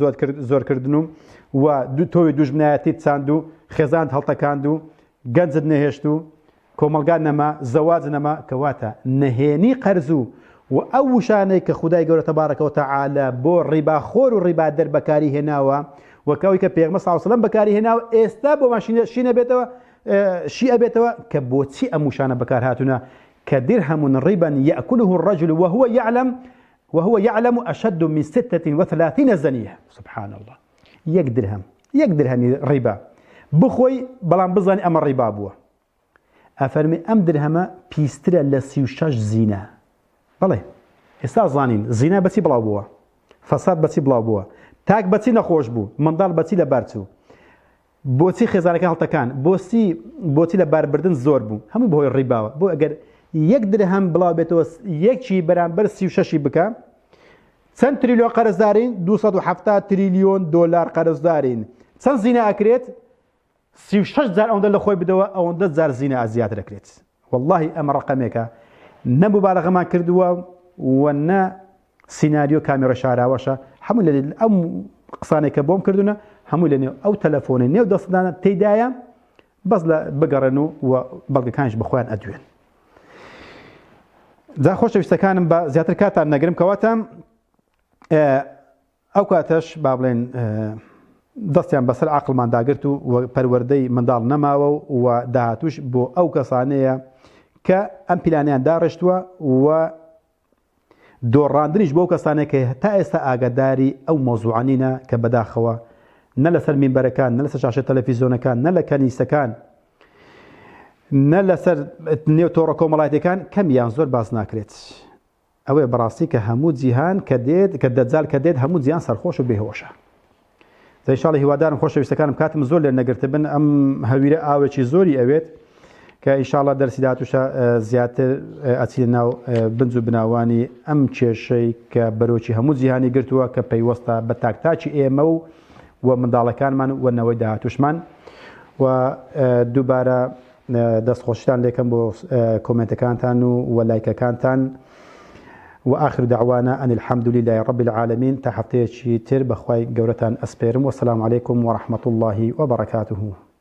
زۆرکردن و تۆوی دوژمنایەتیت چاند و خێزانت هەڵتەکاند و گەنجت نەهێشت و کۆمەلگا نەما زەواج نەما کەواتە نەهێنی قەرز و ئەو وشانەی کە خودای گەورە تەبارەکە و تەعالە بۆ ڕیباخۆر و ڕیبادەر بەکاری هێناوە وەکەوەی کە پێغمبەر صلی الله علیه و سلم بەکاری هێناوە ئێستا بۆ ماشینە بێتەوە شی ئەبێتەوە کە بۆچی ئەم وشانە بەکار هاتوونە کە درهم ربا يأكله الرجل وهو يعلم أشد من 36 زنية سبحان الله يك درهم ربا بخوي بلان بزاني أمر ربا بوه أفرمي أم درهمه بيسترى لسيوشاش زينة بله ئێستا زانین زینا بەچی بڵاو بووە فەساد بەچی بڵاو بووە تاک بەچی نەخۆش بوو منداڵ بەچی لە بارچوو بۆچی خێزانەکان هەڵتەکان بۆچی لە باربردن زۆر بوو هەموو بەهۆی ڕیباوە بۆ ئەگەر یەک درهم بڵاو بێتەوە یەکی بەرامبەر 36 بکە چەند تریلیۆن قەرزدارین 270 تریلیۆن دۆلار قەرزدارین چەند زینا ئەکرێت 36 جار ئەوەندە لە خۆی بدەوە ئەوەندە جار زینا زیاتر ئەکرێت والله ئەمە ڕقەمێکە نە مبالغەمان کردووە و نە سیناریۆ کامێرە شاراوەشە هەموو لە ئەم قسانێک کە بۆم کردوونە هەموو لە نێو ئەو تەلەفۆنی نێو دەستدانە تێدایە بەس لە بگەڕێن و بەڵگەکانش بەخۆیان ئەدوێن جا خۆشەویستەکانم بە زیاتر کاتان نەگرم کەواتە ئەو کاتەش با بڵێن دەستیان بەسەر عەقڵمان داگرت و پەروەردەی منداڵ نەماوە و داهاتوش بۆ ئەو کەسانەیە کە ئەم پیلانیان داڕشتووە و دۆڕاندنیش بۆ کەسانێک کە تا ئێستا ئاگاداری ئەو مۆزوعانینە کە بەداخەوە نە لەسەر مینبەرەکان نە لەسەر شاشە تەلەڤیزیۆنەکان نە لە کەنیسەکان نە لەسەر نێو تۆڕە کۆمەڵایەتیەکان کەمیان زۆر باز ناکرێت ئەوەیە بەڕاستی کە هەموو جیهان کە دەجال کە دێت هەموو جیهان سەرخۆش و بێهۆشە ئینشاڵڵا هیوادارم خۆشەویستەکانم کاتم زۆر لێ نەگرتە بن ئەم هەویرە ئاوێکی زۆری ئەوێت کە ئینشاڵڵا دەرسی داهاتووشە زیاتر ئەچی ناو بنج و بناوانی ئەم کێشەی کە بەرۆکی هەموو جیهانی گرتووە کە پەیوەستە بە تاکتاکی ئێمە و منداڵەکانمان و نەوەی داهاتووشمان و دووبارە دەستخۆشیتان لێکەم بۆ کۆمنتەکانتان و لایکەکانتان وآخر دعوانا أن الحمد لله رب العالمين تحفتيشي تر بخواي قورتان أسبيرم والسلام عليكم ورحمة الله وبركاته